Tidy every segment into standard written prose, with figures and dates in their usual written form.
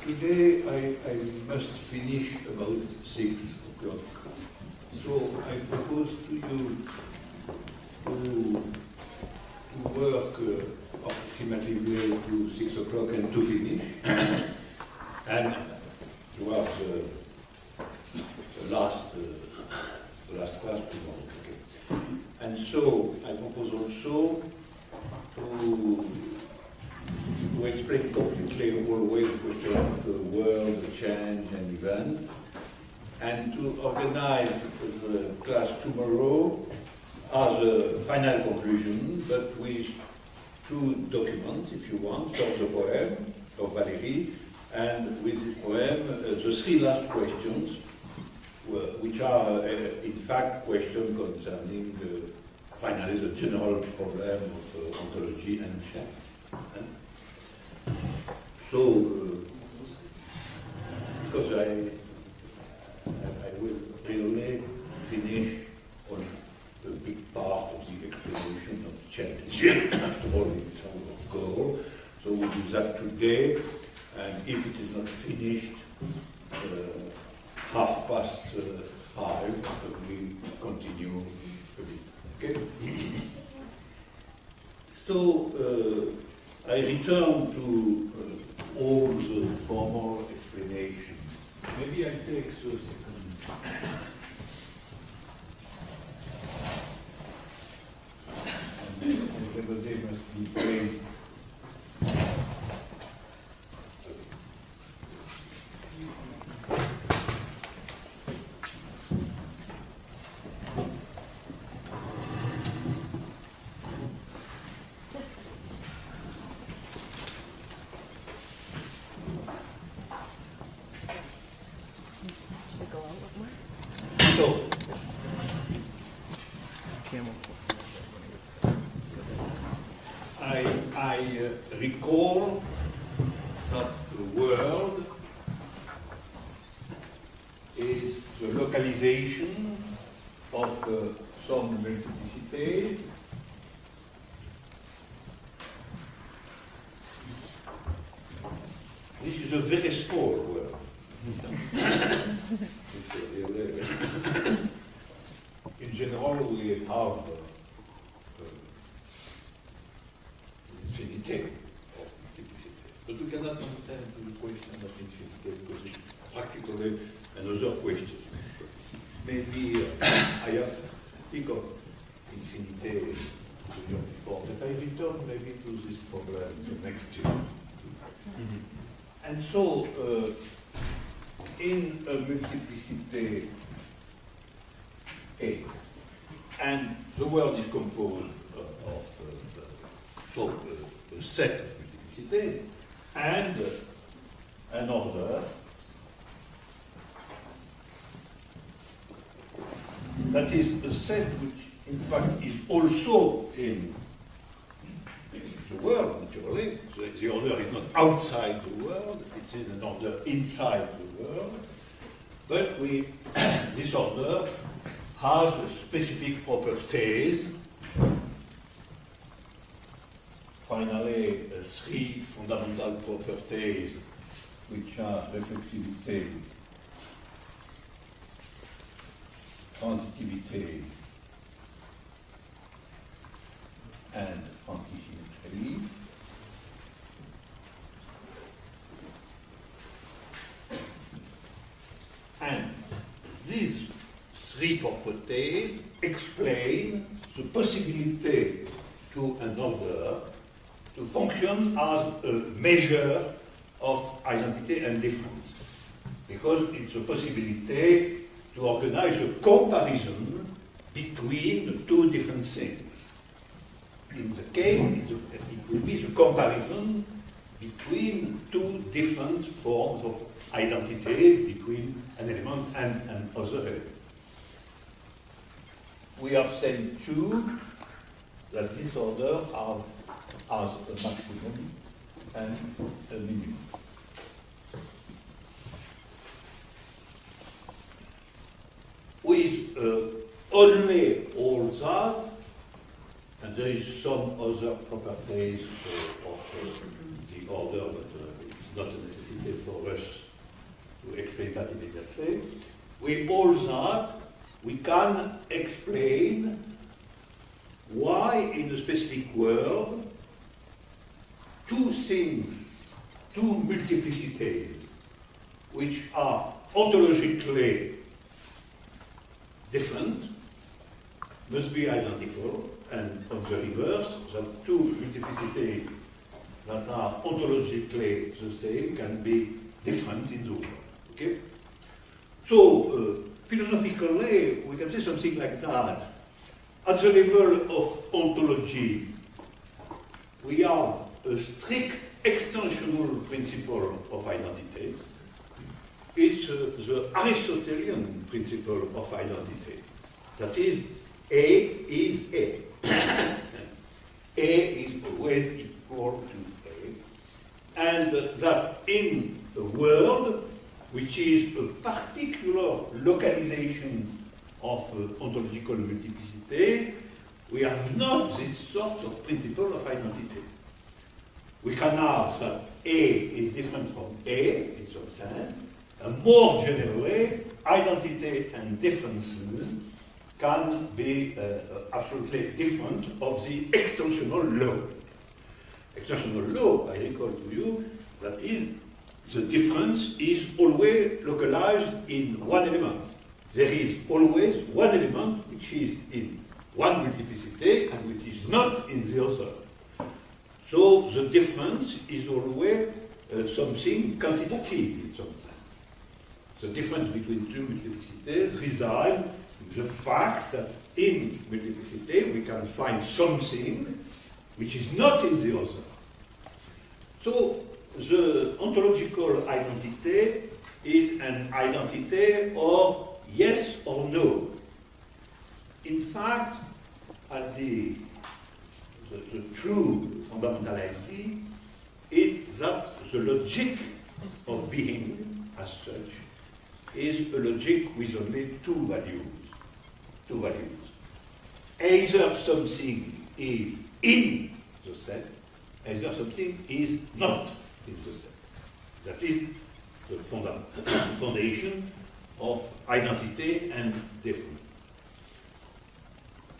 today I must finish about 6 o'clock. So I propose to you to work approximately to 6 o'clock and to finish. And towards the last class tomorrow. Okay. And so I propose also to explain completely always the question of the world, the change and event, and to organize the class tomorrow as a final conclusion, but with 2 documents, if you want. First, the poem of Valéry, and with this poem, the 3 last questions, which are, in fact, questions concerning, finally, the general problem of ontology and change. So, because I will really finish on a big part of the explanation of change. After all, it's our goal. So we do that today, and if it is not finished, 5:30, we continue a bit. Okay? So I return to all the formal explanation. Maybe I take a second. And everybody must be placed. Recall that the world is the localization of some multiplicities This is a very small world. In general, we have infinity of multiplicity. But we cannot understand the question of infinity because it's practically another question. Maybe I have think of infinity before, but I return maybe to this problem the next year. And so, in a multiplicity A, and the world is composed of a set of multiplicities and an order that is a set which in fact is also in the world, naturally. The order is not outside the world, it is an order inside the world, but this order has specific properties. Finally, 3 fundamental properties which are reflexivity, transitivity, and antisymmetry. And these 3 properties explain the possibility to an order to function as a measure of identity and difference, because it's a possibility to organize a comparison between the 2 different things. In the case, it will be the comparison between 2 different forms of identity between an element and another element. We have said too that this order has a maximum and a minimum. With only all that, and there is some other properties of the order, but it's not a necessity for us to explain that immediately. With all that, we can explain why in a specific world two things, two multiplicities, which are ontologically different, must be identical, and on the reverse, that two multiplicities that are ontologically the same can be different in the world. Okay? So, philosophically, we can say something like that. At the level of ontology, we have a strict extensional principle of identity. It's the Aristotelian principle of identity. That is, A is A. A is always equal to A. And that in a world which is a particular localization of ontological multiplicity, we have not this sort of principle of identity. We can have that A is different from A in some sense, and more generally, identity and differences can be absolutely different of the extensional law. Extensional law, I recall to you, that is, the difference is always localized in one element. There is always one element which is in one multiplicity and which is not in the other. So the difference is always something quantitative in some sense. The difference between two multiplicities resides in the fact that in multiplicity we can find something which is not in the other. So the ontological identity is an identity of yes or no. In fact, at the true fundamentality is that the logic of being as such is a logic with only two values. Two values. Either something is in the set, either something is not in the set. That is the foundation of identity and difference.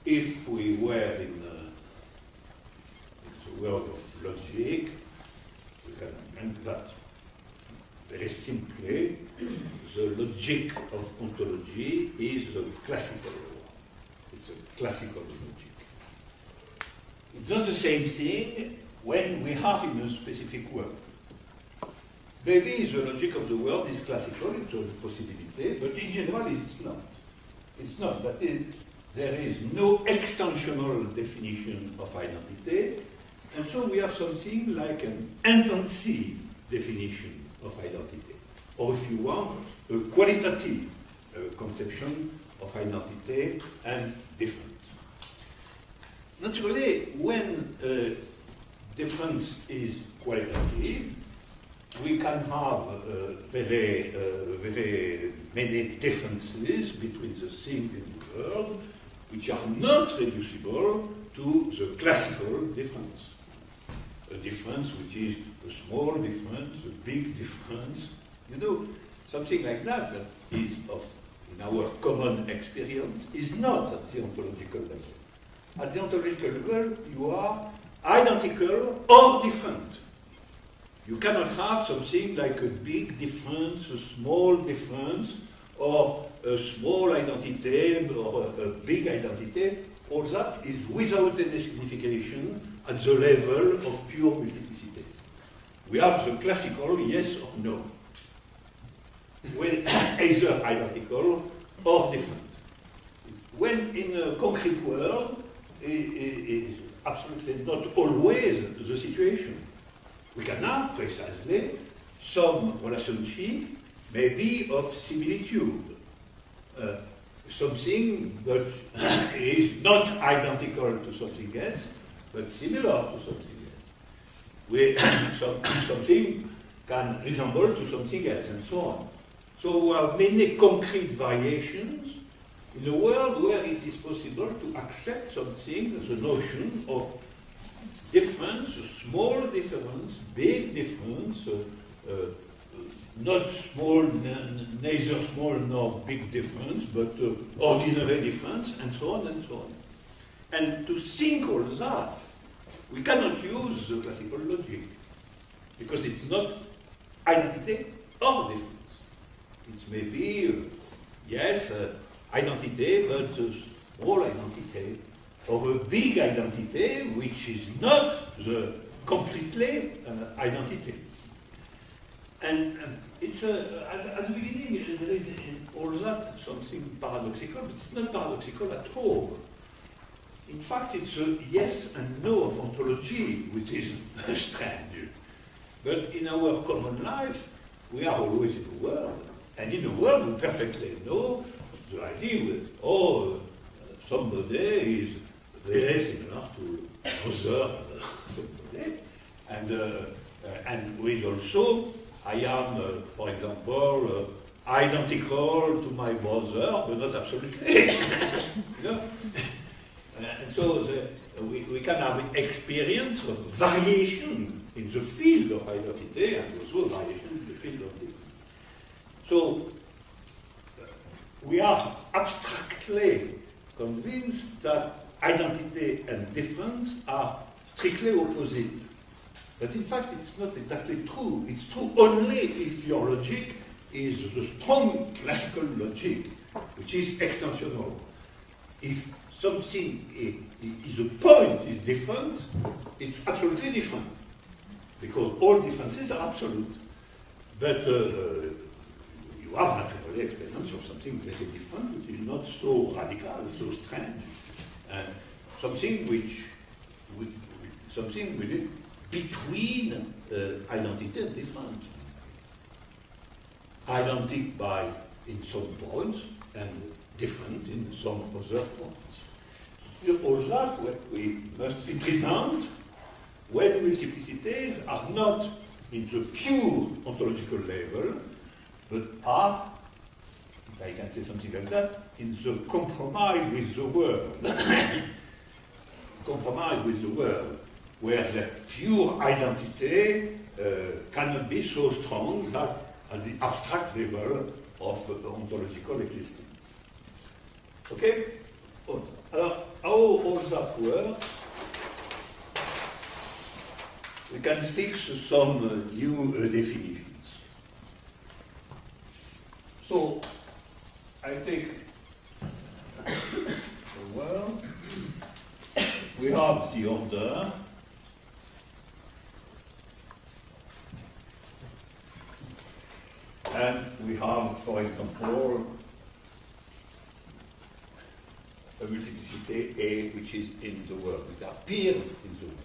If we were in the world of logic, we can make that very simply. The logic of ontology is the classical one. It's a classical logic. It's not the same thing when we have in a specific world. Maybe the logic of the world is classical, it's a possibility, but in general it's not. It's not. That is, there is no extensional definition of identity, and so we have something like an intensive definition of identity. Or if you want, a qualitative conception of identity and difference. Naturally, when difference is qualitative, we can have very many differences between the things in the world which are not reducible to the classical difference. A difference which is a small difference, a big difference, you know, something like that, that is of, in our common experience, is not at the ontological level. At the ontological level, you are identical or different. You cannot have something like a big difference, a small difference, or a small identity, or a big identity. All that is without any signification at the level of pure multiplicity. We have the classical yes or no, when either identical or different. When in a concrete world, it is absolutely not always the situation. We can have precisely some relationship, maybe of similitude. Something that is not identical to something else, but similar to something else. Where something can resemble to something else, and so on. So we have many concrete variations in a world where it is possible to accept something, the notion of difference, a small difference, big difference, not small, neither small nor big difference, but ordinary difference, and so on and so on. And to think all that, we cannot use the classical logic, because it's not identity or difference. It may be, yes, identity, but a small identity, or a big identity, which is not the completely identity. And it's at the beginning, there is all that something paradoxical, but it's not paradoxical at all. In fact, it's a yes and no of ontology, which is strange. But in our common life, we are always in the world. And in the world, we perfectly know the idea with, somebody is very similar to another somebody. And with also, I am, for example, identical to my brother, but not absolutely. You know? And so we can have experience of variation in the field of identity and also variation in the field of difference. So we are abstractly convinced that identity and difference are strictly opposite. But in fact, it's not exactly true. It's true only if your logic is the strong classical logic, which is extensional. If something is a point is different, it's absolutely different. Because all differences are absolute. But you have naturally experience of something very different, which is not so radical, so strange. And something which between identity and difference. Identic by in some points and different in some other points. All that what we must represent when multiplicities are not in the pure ontological level, but are, if I can say something like that, in the compromise with the world. Compromise with the world, where the pure identity cannot be so strong that at the abstract level of ontological existence. Okay? Alors, how all that works? We can fix some new definitions. So, I take the world. We have the order. And we have, for example, a multiplicity A which is in the world, it appears in the world.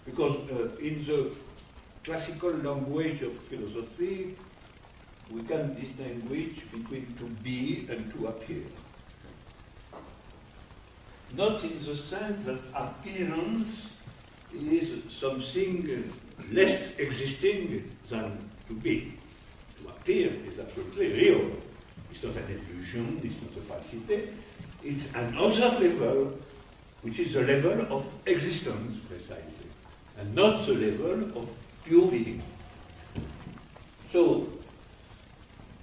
Because in the classical language of philosophy, we can distinguish between to be and to appear. Not in the sense that appearance is something less existing than to be. To appear is absolutely real. It's not an illusion, it's not a falsity. It's another level, which is the level of existence, precisely, and not the level of pure being. So,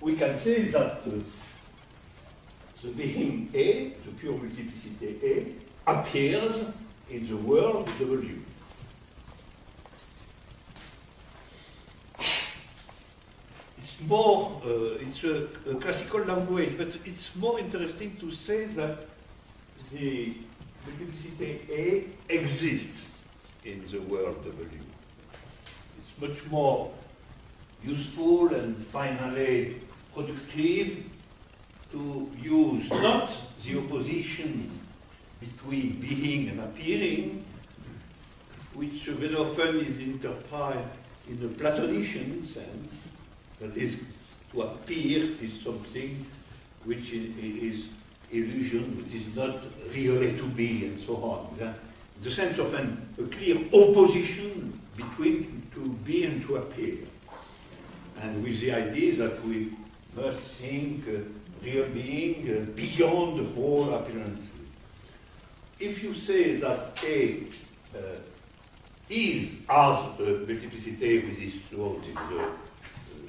we can say that the being A, the pure multiplicity A, appears in the world W. It's a classical language, but it's more interesting to say that the multiplicity A exists in the world W. It's much more useful and finally productive to use not the opposition between being and appearing, which very often is interpreted in a Platonician sense. That is, to appear is something which is illusion, which is not really to be, and so on. The sense of a clear opposition between to be and to appear. And with the idea that we must think real being beyond the whole appearances. If you say that A is as a multiplicity which is throughout in the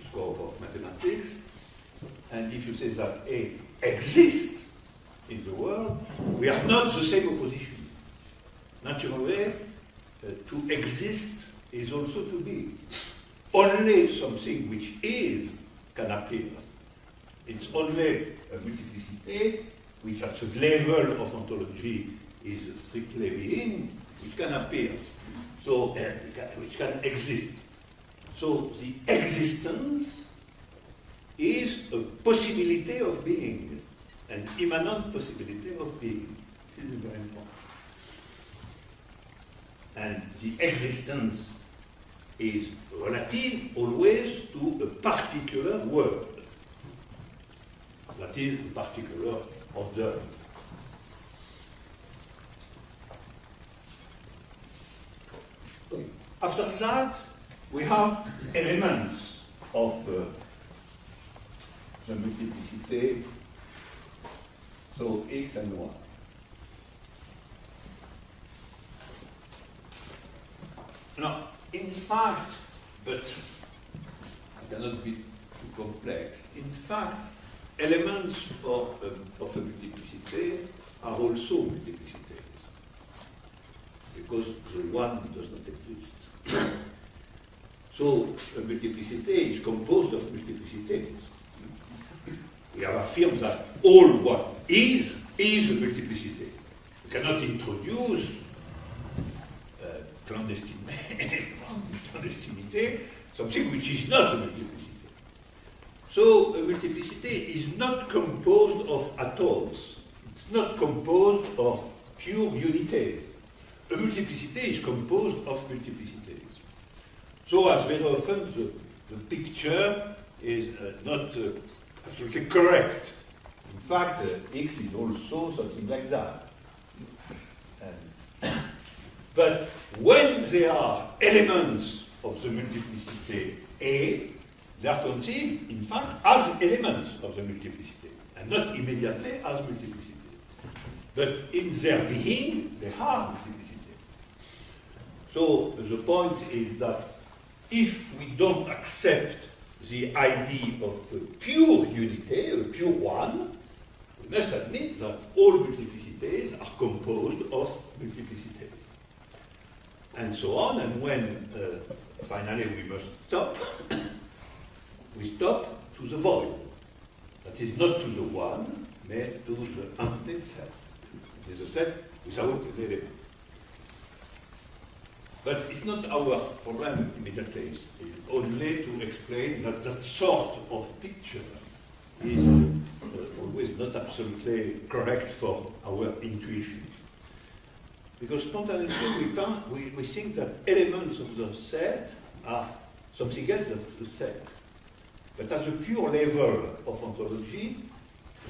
scope of mathematics. And if you say that A exists in the world, we are not the same opposition. Naturally, to exist is also to be. Only something which is can appear. It's only a multiplicity which at the level of ontology is strictly being, which can appear. So, which can exist. So the existence is a possibility of being, an immanent possibility of being. This is very important. And the existence is relative always to a particular world. That is, a particular order. After that, we have elements of the multiplicity, so X and Y. Now, in fact, but I cannot be too complex, in fact, elements of a multiplicity are also multiplicities, because the one does not exist. So, a multiplicity is composed of multiplicities. We have affirmed that all what is a multiplicity. We cannot introduce clandestinity, something which is not a multiplicity. So a multiplicity is not composed of atoms. It's not composed of pure unities. A multiplicity is composed of multiplicities. So as very often the picture is not absolutely correct. In fact, X is also something like that. But when there are elements of the multiplicity A, they are conceived, in fact, as elements of the multiplicity, and not immediately as multiplicity. But in their being, they are multiplicity. So the point is that if we don't accept the idea of a pure unity, a pure one, we must admit that all multiplicities are composed of multiplicities. And so on, and when finally we must stop, we stop to the void. That is not to the one, but to the empty set. It is a set without an element. But it's not our problem immediately. It's only to explain that that sort of picture is always not absolutely correct for our intuition. Because spontaneously we think that elements of the set are something else than the set. But at the pure level of ontology,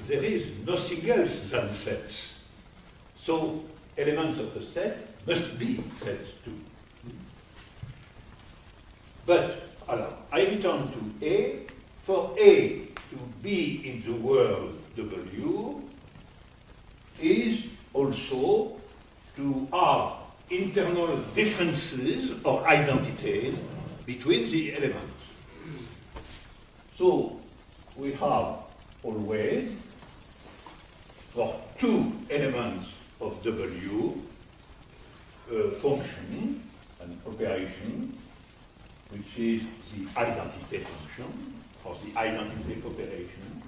there is nothing else than sets. So elements of a set must be sets too. But I return to A. For A to be in the world W is also to have internal differences or identities between the elements. So we have always, for two elements of W, a function, an operation, which is the identity function, or the identity operation,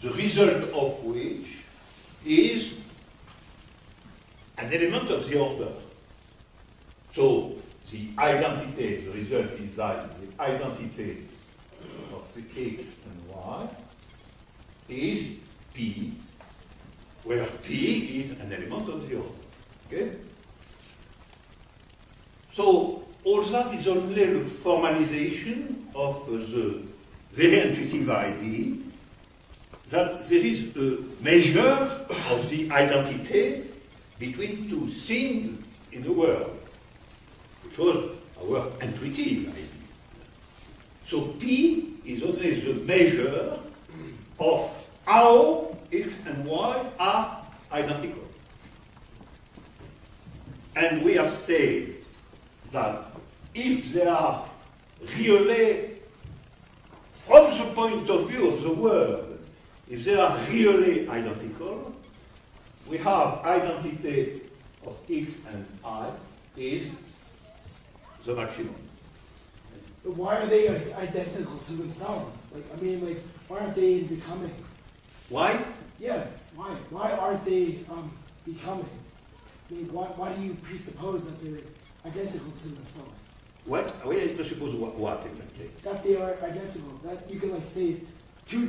the result of which is an element of the order. So the identity, the result is that the identity of X and Y is P, where P is an element of the order. Okay? So all that is only the formalization of the very intuitive idea that there is a measure of the identity between two things in the world, which was our intuitive idea. So P is only the measure of how X and Y are identical. And we have said that if they are really, from the point of view of the world, if they are really identical, we have identity of X and I is the maximum. But why are they identical to themselves? Like, I mean, like, why aren't they in becoming? Why? Yes, why? Why aren't they becoming? I mean, why do you presuppose that they're identical to themselves? What? Why do you presuppose what exactly? That they are identical. That you can like say two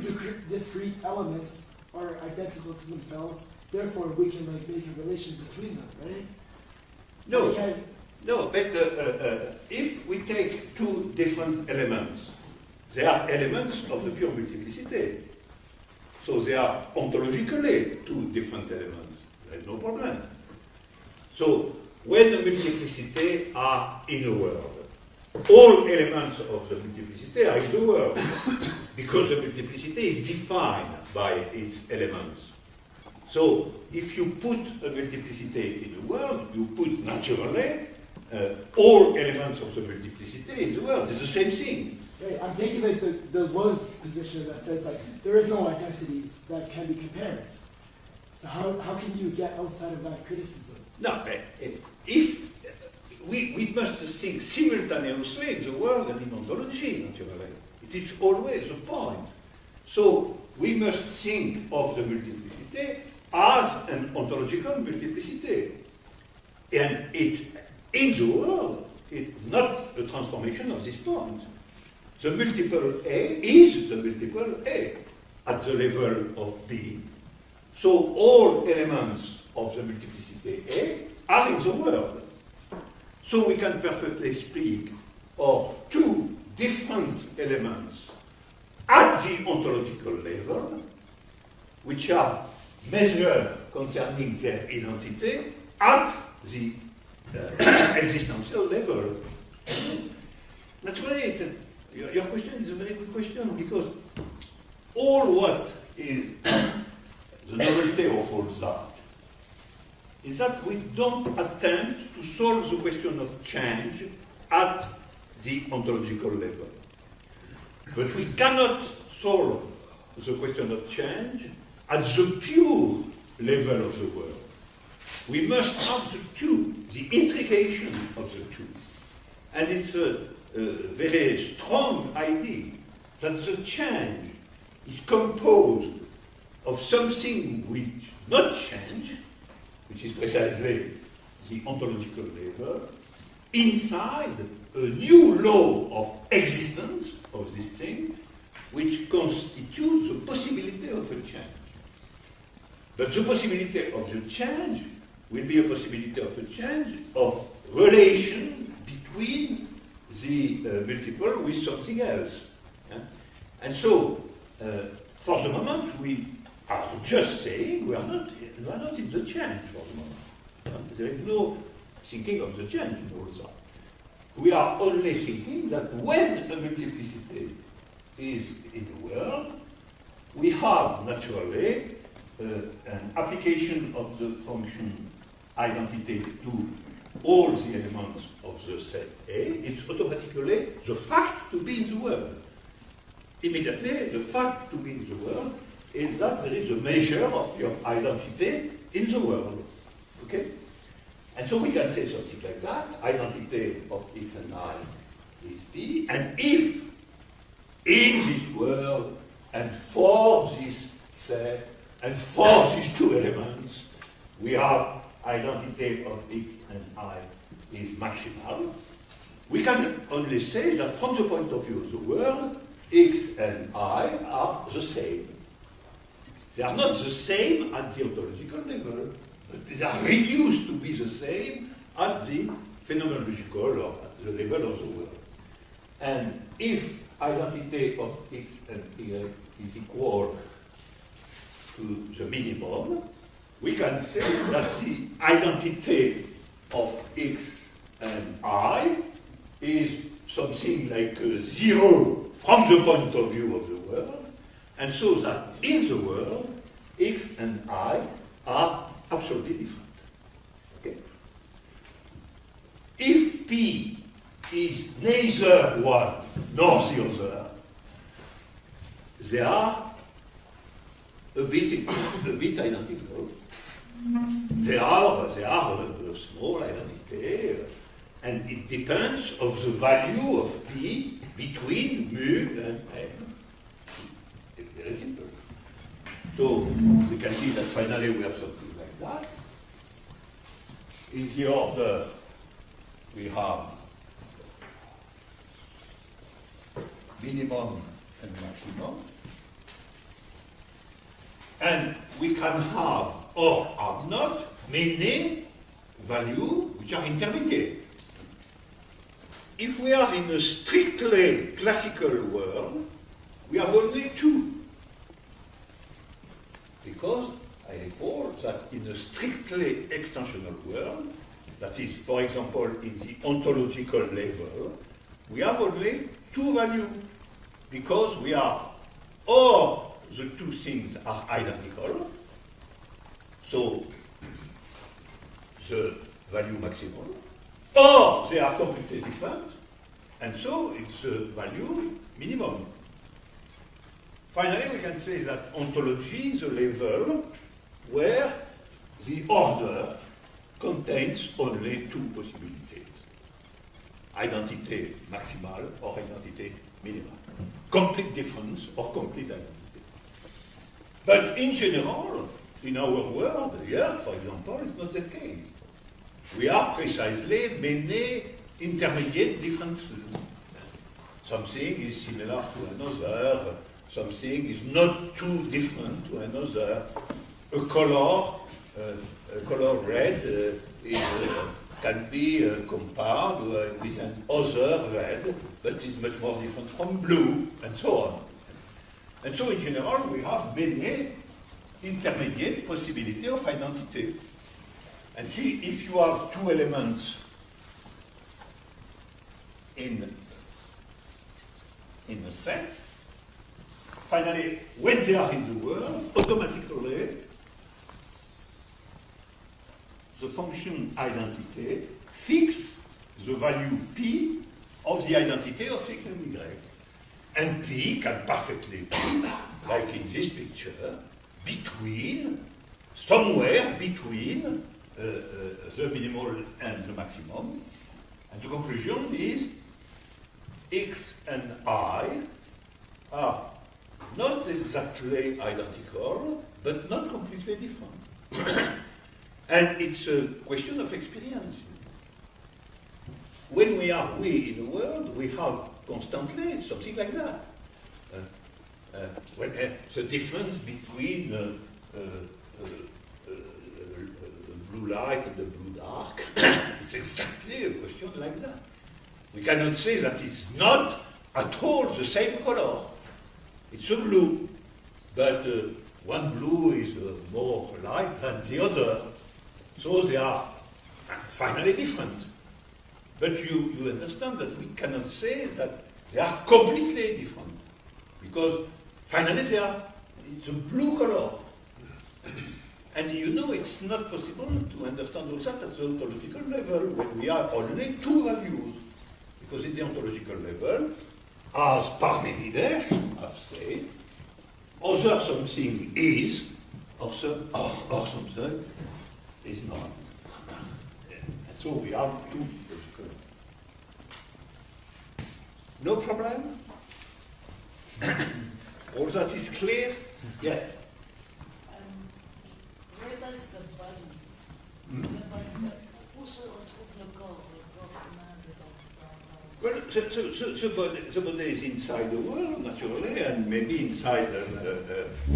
discrete elements are identical to themselves. Therefore, we can like make a relation between them, right? No, no. But if we take two different elements, they are elements of the pure multiplicity. So they are ontologically two different elements. There is no problem. So when the multiplicity are in a world, all elements of the multiplicity are in the world, because the multiplicity is defined by its elements. So if you put a multiplicity in the world, you put naturally all elements of the multiplicity in the world. It's the same thing. Right, I'm taking like the Deleuze position that says like there is no identities that can be compared. So how can you get outside of that criticism? No, if we must think simultaneously in the world and in ontology, naturally. It is always the point. So we must think of the multiplicity as an ontological multiplicity. And it's in the world, it's not a transformation of this point. The multiple A is the multiple A at the level of being. So all elements of the multiplicity A are in the world. So we can perfectly speak of two different elements at the ontological level, which are measured concerning their identity at the existential level. Naturally, your question is a very good question, because all what is the novelty of all that is that we don't attempt to solve the question of change at the ontological level. But we cannot solve the question of change at the pure level of the world. We must have the two, the intrication of the two. And it's a very strong idea that the change is composed of something which not change, which is precisely the ontological level, inside a new law of existence of this thing, which constitutes the possibility of a change. But the possibility of the change will be a possibility of a change of relation between the multiple with something else. And so, for the moment, we are just saying we are not in the change for the moment. There is no thinking of the change in all that. We are only thinking that when a multiplicity is in the world, we have naturally an application of the function identity to all the elements of the set A. It's automatically the fact to be in the world. Immediately, the fact to be in the world is that there is a measure of your identity in the world. Okay? And so we can say something like that. Identity of X and I is B. And if in this world and for this set and for these two elements we have identity of X and I is maximal, we can only say that from the point of view of the world, X and I are the same. They are not the same at the ontological level, but they are reduced to be the same at the phenomenological or at the level of the world. And if identity of X and Y is equal to the minimum, we can say that the identity of X and I is something like zero from the point of view of the world, and so that in the world, X and I are absolutely different. Okay? P is neither one nor the other, they are a bit identical. They are a small identity, and it depends on the value of P between mu and M. It's very simple. So we can see that finally we have something like that. In the order we have minimum and maximum. And we can have or have not many values which are intermediate. If we are in a strictly classical world, we have only two. Because I recall that in a strictly extensional world, that is, for example, in the ontological level, we have only two values. Because we are, or the two things are identical, so the value maximum, or they are completely different, and so it's the value minimum. Finally, we can say that ontology is a level where the order contains only two possibilities: identity maximal or identity minimal. Complete difference or complete identity. But in general, in our world, here, for example, it's not the case. We are precisely many intermediate differences. Something is similar to another, something is not too different to another. A color red can be compared with an other red, but is much more different from blue, and so on. And so in general, we have many intermediate possibilities of identity. And see, if you have two elements in a set, finally, when they are in the world, automatically, the function identity fixes the value P of the identity of X and Y. And P can perfectly be, like in this picture, somewhere between the minimal and the maximum. And the conclusion is X and I are not exactly identical, but not completely different. And it's a question of experience. When we are in the world, we have constantly something like that. The difference between blue light and the blue dark, it's exactly a question like that. We cannot say that it's not at all the same color. It's a blue, but one blue is more light than the other. So they are finally different. But you understand that we cannot say that they are completely different. Because finally it's a blue color. And you know it's not possible to understand all that at the ontological level when we have only two values. Because in the ontological level, as Parmenides have said, either something is, or something is not. And so we have two logical. No problem? All that is clear? Yes. Where does the body, où se retrouve le corps humain dedans? Well, the body is inside the world, naturally, and maybe inside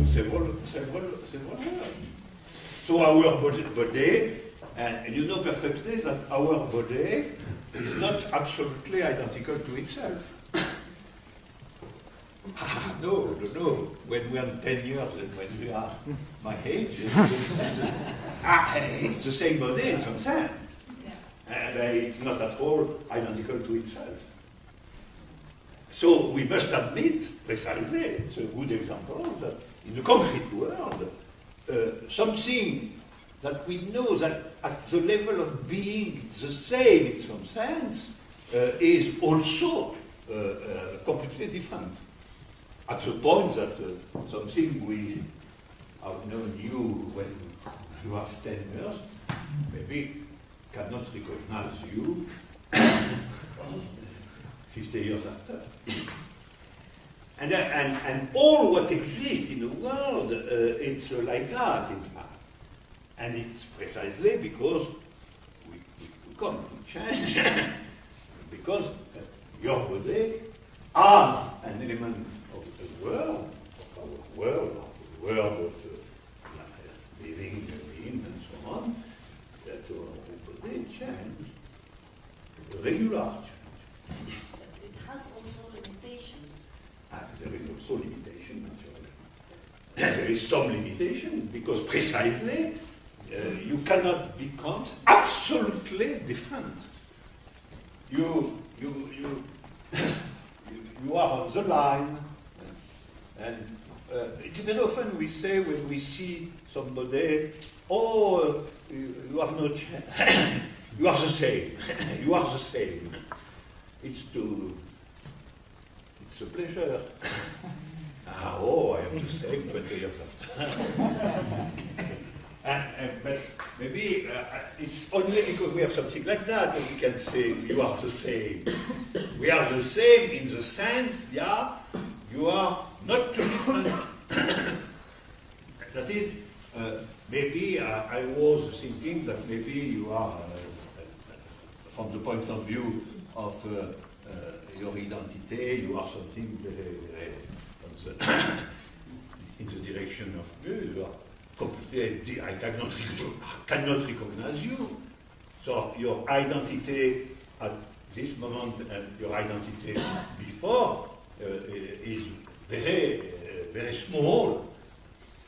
several worlds. So our body, and you know perfectly that our body is not absolutely identical to itself. No. When we are 10 years and when we are my age, it's the same body in some sense. And it's not at all identical to itself. So we must admit, precisely, it's a good example that in the concrete world, something that we know that at the level of being it's the same in some sense is also completely different. At the point that something we have known you when you have 10 years, maybe cannot recognize you 50 years after. And all what exists in the world, it's like that, in fact. And it's precisely because we come to change, because your body as an element of the world, of our world, of the world of living beings and so on, that our body changes, regular change. But it has also limitations. There is also limitation, naturally. There is some limitation, because precisely you cannot become absolutely different. You are on the line, and it's very often we say when we see somebody, oh, you have no chance, you are the same, you are the same. It's a pleasure. I am the same 20 years after. But maybe it's only because we have something like that we can say you are the same. We are the same in the sense, yeah, you are not too different. That is, maybe I was thinking that maybe you are, from the point of view of your identity, you are something very, very in the direction of you are completely, I cannot recognize you. So your identity at this moment and your identity before is very, very small.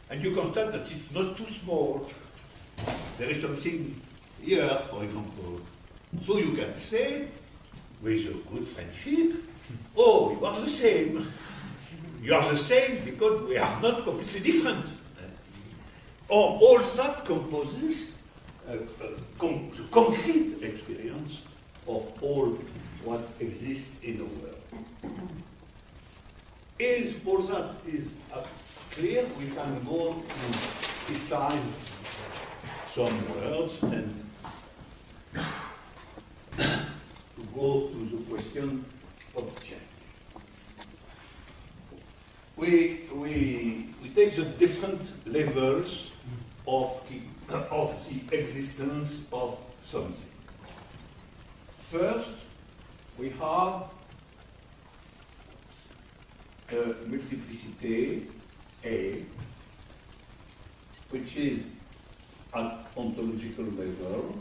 And you constate that it's not too small. There is something here, for example. So you can say, with a good friendship, oh, you are the same. You are the same because we are not completely different. Or all that composes the concrete experience of all what exists in the world. Is all that is clear? We can go and decide some words and to go to the question of change. We take the different levels of the existence of something. First, we have a multiplicity A, which is at ontological level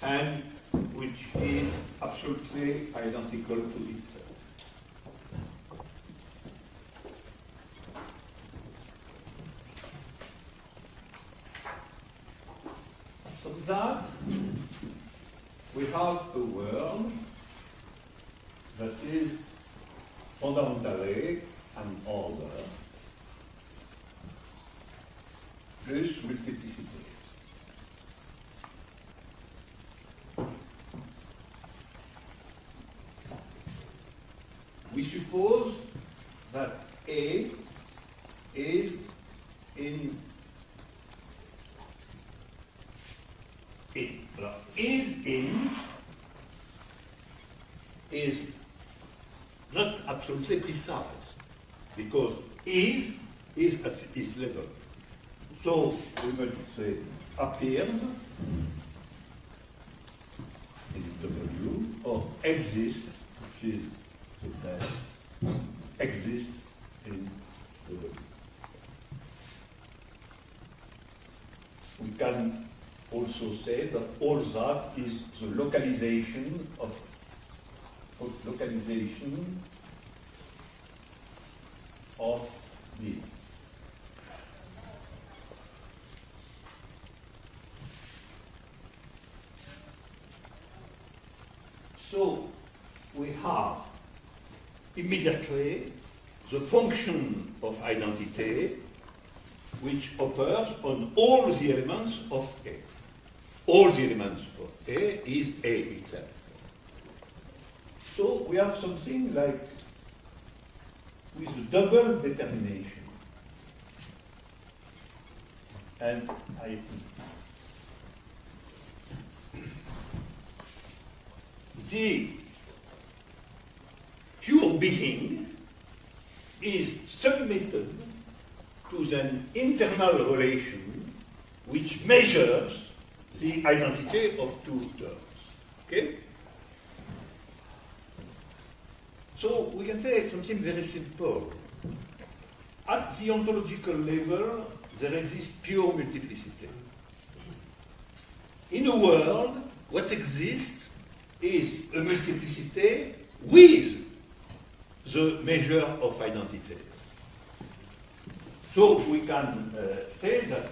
and which is absolutely identical to itself. So that we have a world that is fundamentally an order plus multiplicity. We suppose that A is in it. Is in is not absolutely precise because is at its level. So we might say appears in W or exists, which is the best, exists in W. We can also say that all that is the localization of being. So we have immediately the function of identity which occurs on all the elements of A. All the elements of A is A itself. So we have something like with a double determination. And the pure being is submitted to an internal relation which measures the identity of two terms. Okay? So we can say something very simple. At the ontological level, there exists pure multiplicity. In a world, what exists is a multiplicity with the measure of identities. So we can say that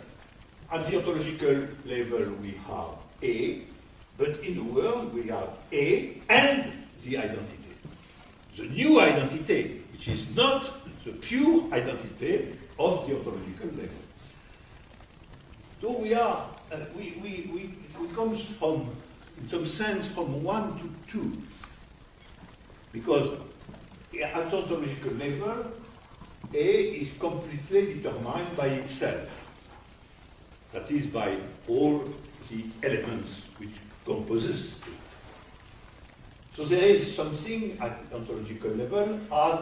at the ontological level we have A, but in the world we have A and the identity. The new identity, which is not the pure identity of the ontological level. So we are, we comes from, in some sense, from 1 to 2. Because at ontological level, A is completely determined by itself. That is, by all the elements which composes it. So there is something at ontological level as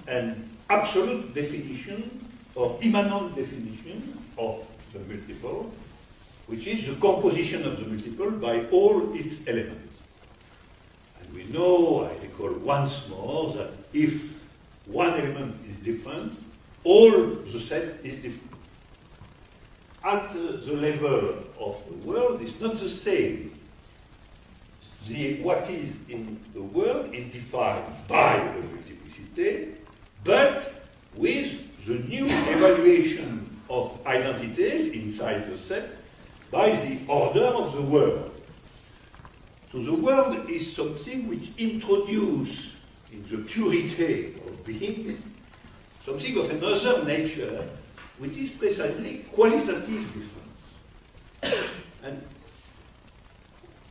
an absolute definition or immanent definition of the multiple, which is the composition of the multiple by all its elements. And we know, I recall once more, that if one element is different, all the set is different. At the level of the world, it's not the same. What is in the world is defined by a multiplicity, but with the new evaluation of identities inside the set by the order of the world. So the world is something which introduces in the purity of being something of another nature, which is precisely qualitative difference. And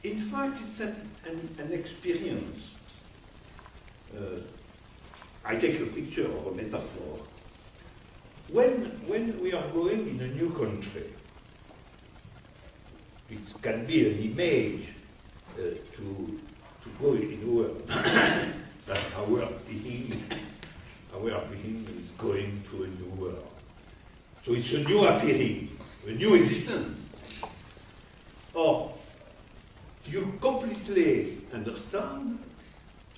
in fact, it's an experience. I take a picture or a metaphor. When we are going in a new country, it can be an image to go in the world. That our being is going to a new world. So it's a new appearing, a new existence. Or you completely understand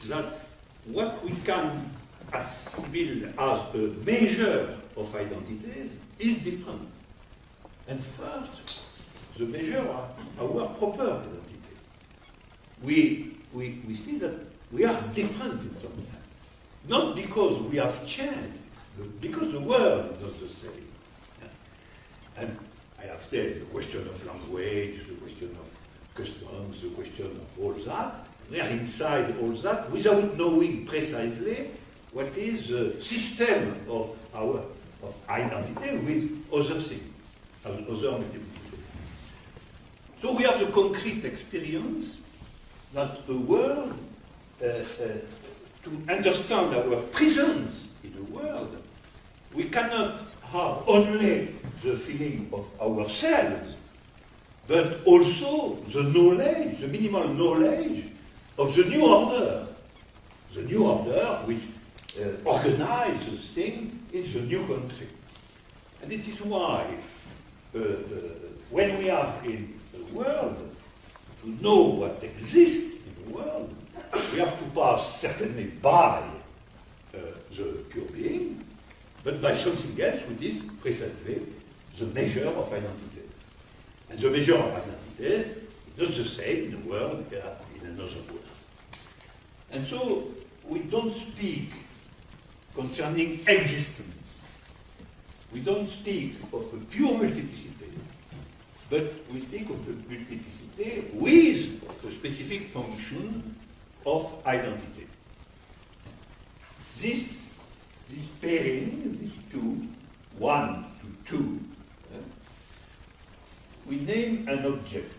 that what we can assimil as a measure of identities is different. And first, the measure of our proper identity. We see that we are different in some sense. Not because we have changed, but because the world is not the same. And I have said the question of language, the question of customs, the question of all that. We are inside all that without knowing precisely what is the system of our identity with other things, other multiplicities. So we have the concrete experience that the world, to understand our presence in the world, we cannot have only the feeling of ourselves, but also the knowledge, the minimal knowledge of the new order. The new order which organizes things in the new country. And it is why when we are in the world, to know what exists in the world, we have to pass certainly by the pure being, but by something else which is precisely the measure of identities. And the measure of identities is not the same in the world as in another world. And so we don't speak concerning existence. We don't speak of a pure multiplicity, but we speak of a multiplicity with a specific function of identity. this pairing, these two, 1 to 2, we name an object.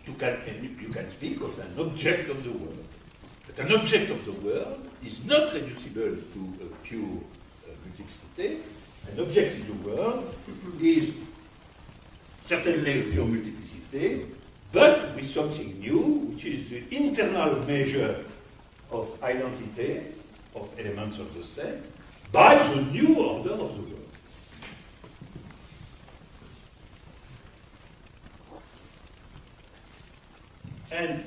You can speak of an object of the world. But an object of the world is not reducible to a pure multiplicity. An object in the world is certainly a pure multiplicity, but with something new, which is the internal measure of identity of elements of the set by the new order of the world. And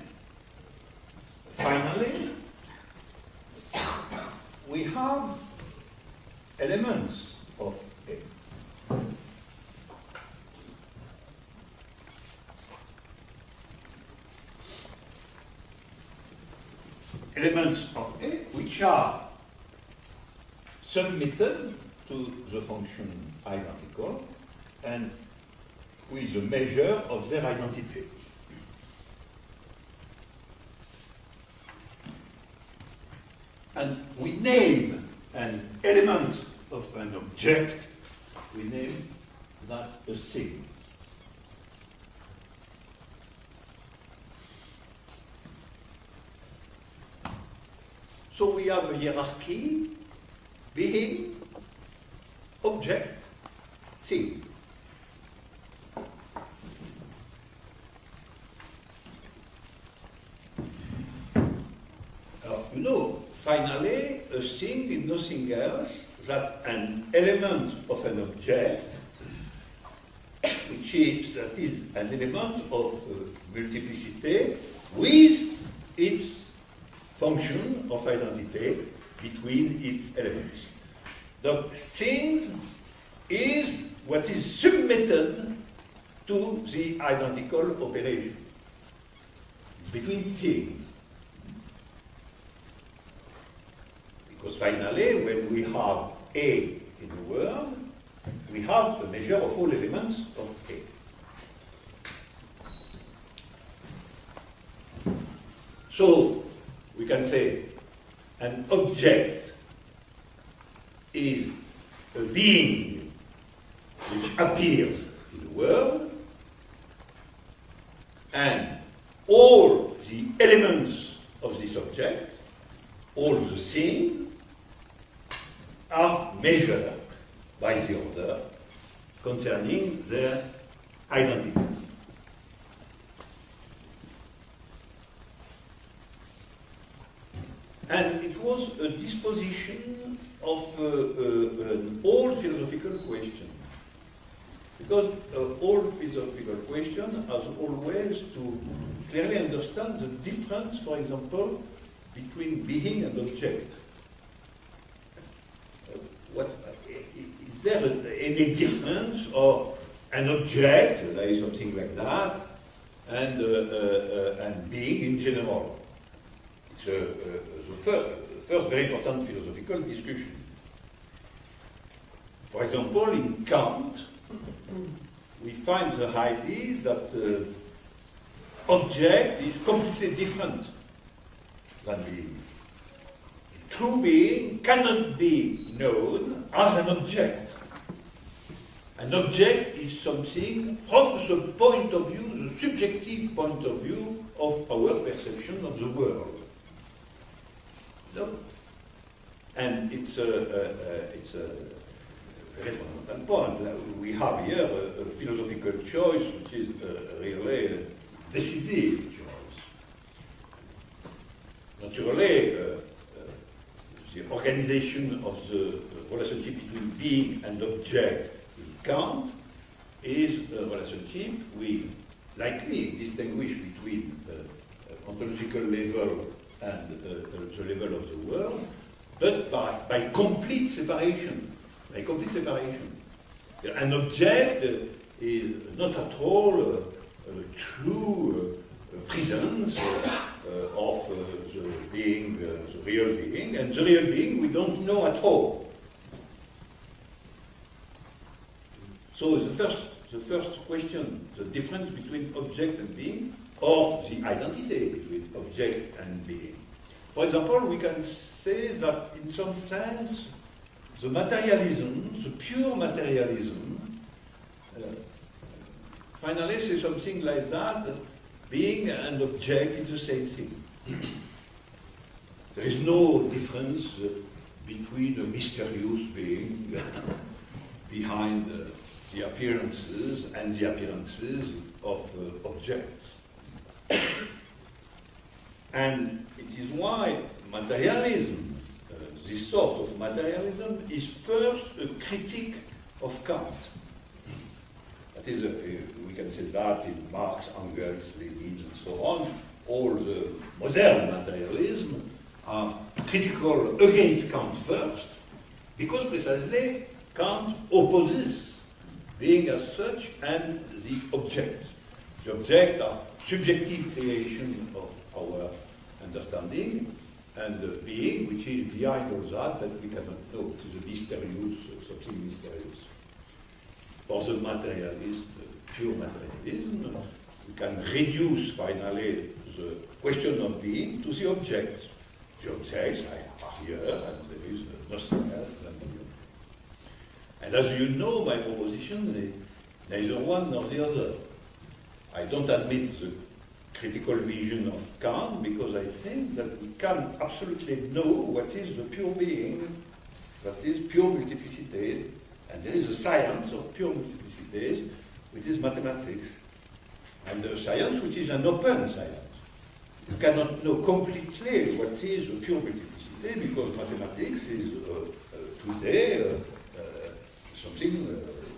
finally, we have elements of A. Elements of A which are submitted to the function identical and with the measure of their identity. And we name an element of an object, we name that a thing. So we have a hierarchy, being, object, thing. You know, finally, a thing is nothing else than an element of an object, which is, that is, an element of multiplicity with its function of identity between its elements. The things is what is submitted to the identical operation. It's between things. Because finally, when we have A in the world, we have a measure of all elements of A. So, we can say an object is a being which appears in the world, and all the elements of this object, all the things, are measured by the order concerning their identity. And it was a disposition of an old philosophical question. Because old philosophical question has always to clearly understand the difference, for example, between being and object. Is there any difference, or an object, like something like that, and being in general? It's the first very important philosophical discussion. For example, in Kant, we find the idea that object is completely different than being. True being cannot be known as an object. An object is something from the point of view, the subjective point of view of our perception of the world. No? And it's a very fundamental point. We have here a philosophical choice which is really a decisive choice. Naturally, the organization of the relationship between being and object in Kant is a relationship we, like me, distinguish between ontological level and the level of the world, but by complete separation. By complete separation. An object is not at all a true presence of the being, the real being, and the real being we don't know at all. So the first the first question, the difference between object and being, or the identity between object and being. For example, we can say that in some sense, the materialism, the pure materialism, finally says something like that being and object is the same thing. There is no difference between a mysterious being behind the appearances and the appearances of objects. And it is why materialism, this sort of materialism, is first a critic of Kant. That is, we can say that in Marx, Engels, Lenin, and so on. All the modern materialism are critical against Kant first, because precisely Kant opposes being as such and the object. The object are subjective creation of our understanding, and being, which is behind all that we cannot know. It is a mysterious, something mysterious. For the materialist, pure materialism, we can reduce finally the question of being to the object. The objects are here, and there is nothing else than you. And as you know, my proposition, neither one nor the other. I don't admit the critical vision of Kant because I think that we can absolutely know what is the pure being, that is pure multiplicities, and there is a science of pure multiplicities, which is mathematics, and a science which is an open science. You cannot know completely what is a pure multiplicity because mathematics is today something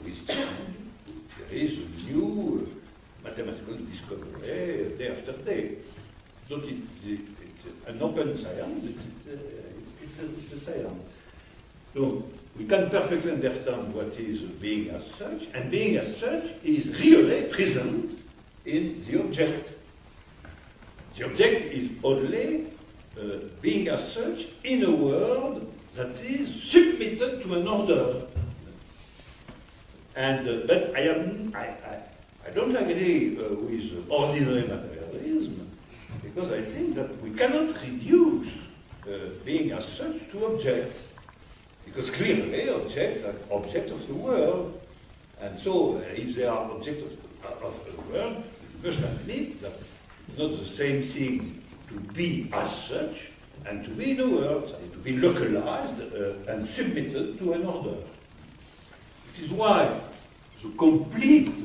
with change. There is a new mathematical discovery day after day. So it's an open science, it's a science. So we can perfectly understand what is being as such, and being as such is really present in the object. The object is only being as such in a world that is submitted to an order. And but I don't agree with ordinary materialism because I think that we cannot reduce being as such to objects. Because clearly objects are objects of the world. And so if they are objects of the world, you must admit that it's not the same thing to be as such and to be in the world, to be localized and submitted to an order. It is why the complete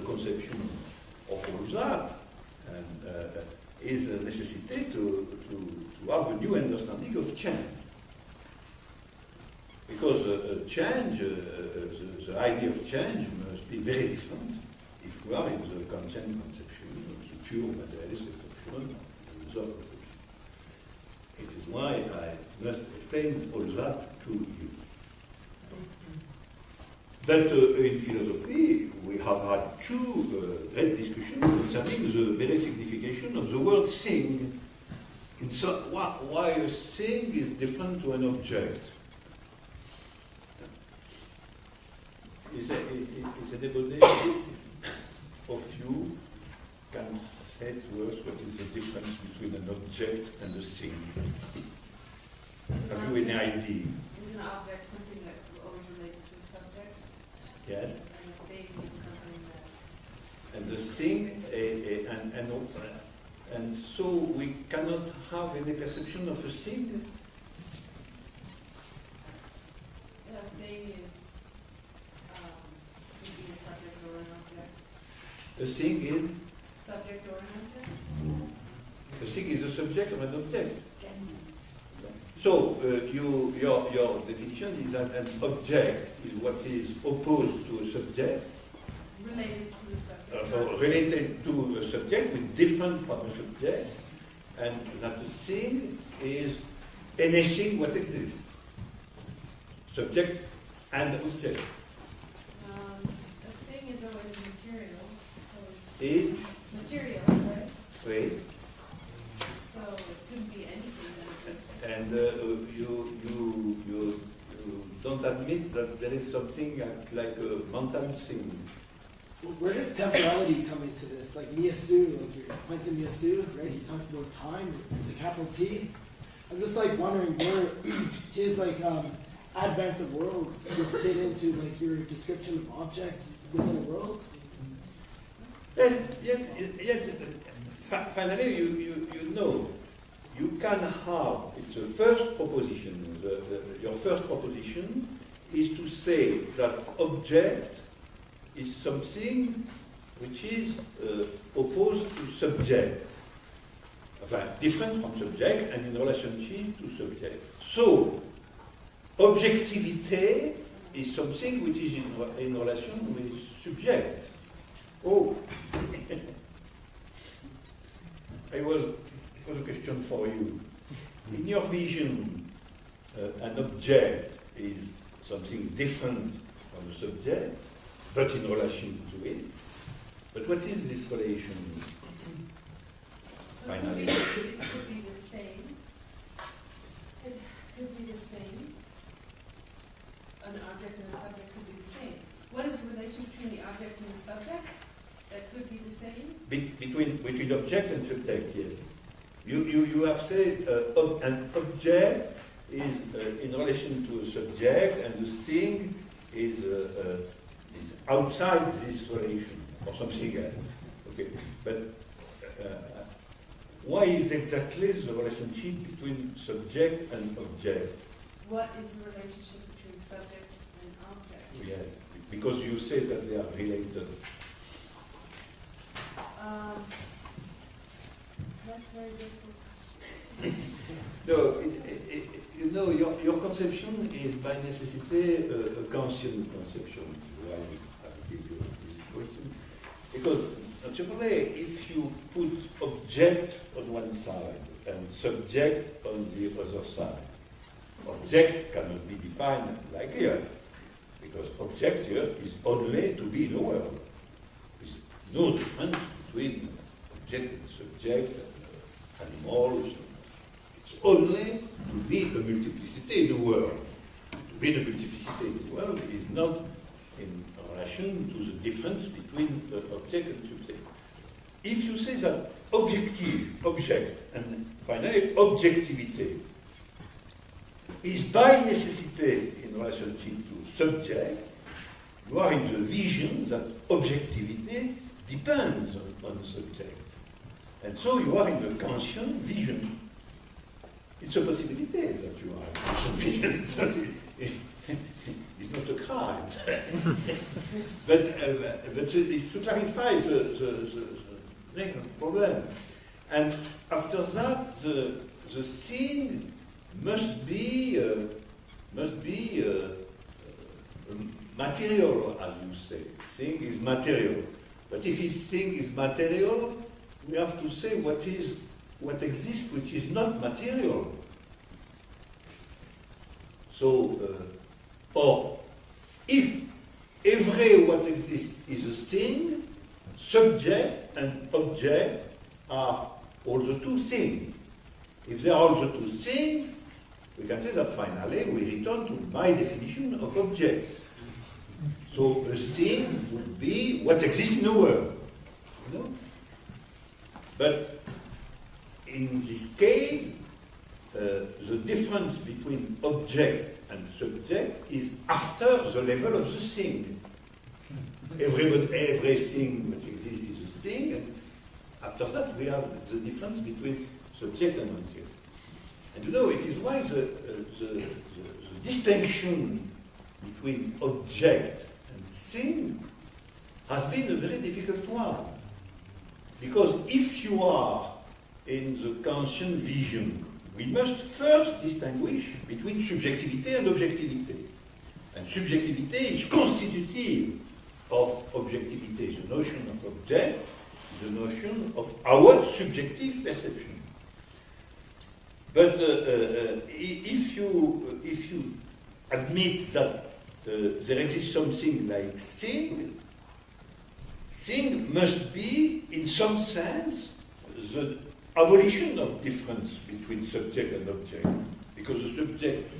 conception of all that is a necessity to have a new understanding of change. Because change, the idea of change must be very different if we are in the Kantian conception, the pure materialist conception, the other conception. It is why I must explain all that to you. But in philosophy, we have had two great discussions concerning the very signification of the word thing. Why a thing is different to an object. Is anybody of you can say to us what is the difference between an object and a thing? Have you any idea? Is an object something that always relates to a subject? Yes. And a thing is something that... And the thing, and so we cannot have any perception of a thing? Yeah, a thing is... could be a subject or an object. A thing is? Subject or an object? A thing is a subject or an object. Can be. So, your definition is that an object is what is opposed to a subject, Related to the subject. or related to a subject with different from a subject, and that the thing is anything what exists. Subject and object. A thing is always material. So Is? material, right? Wait. So it could be anything that exists. And you don't admit that there is something like a mental thing. Where does temporality come into this? Like Miyasu, like your Quentin Miyasu, right? He talks about time with the capital T. I'm just like wondering where his like advance of worlds would fit into like your description of objects within a world. Yes. Finally, you know, you can have, it's the first proposition, your first proposition is to say that object is something which is opposed to subject, different from subject and in relationship to subject. So, objectivity is something which is in relation with subject. Oh, it was a question for you. In your vision, an object is something different from a subject, but in relation to it. But what is this relation? Finally. It could be the same. It could be the same. An object and a subject could be the same. What is the relation between the object and the subject? That could be the same? Between object and subject, yes. You have said an object is in relation to a subject, and the thing is outside this relation, or something else. Okay, but why is exactly the relationship between subject and object? What is the relationship between subject and object? Yes, because you say that they are related. That's very difficult. No, you know, your conception is by necessity a Kantian conception. Why I give you this question? Because, naturally, if you put object on one side and subject on the other side, object cannot be defined like here, because object here is only to be in a world. There is no difference between object and subject, animals. It's only to be a multiplicity in the world. To be in a multiplicity in the world is not in relation to the difference between object and subject. If you say that object, and finally objectivity is by necessity in relationship to subject, you are in the vision that objectivity depends on subject. And so you are in the Kantian vision. It's a possibility that you are in Kantian vision. It's not a crime. but it's to clarify the problem. And after that, the thing must be material, as you say. Thing is material. But if this thing is material, we have to say what exists which is not material. So, or if every what exists is a thing, subject and object are also two things. If they are also two things, we can say that finally we return to my definition of object. So a thing would be what exists in the world. You know? But in this case, the difference between object and subject is after the level of the thing. Everything which exists is a thing, and after that we have the difference between subject and object. And you know, it is why the distinction between object and thing has been a very difficult one. Because if you are in the Kantian vision, we must first distinguish between subjectivity and objectivity. And subjectivity is constitutive of objectivity. The notion of object is the notion of our subjective perception. But if you admit that there exists something like thing must be, in some sense, the abolition of difference between subject and object, because the subject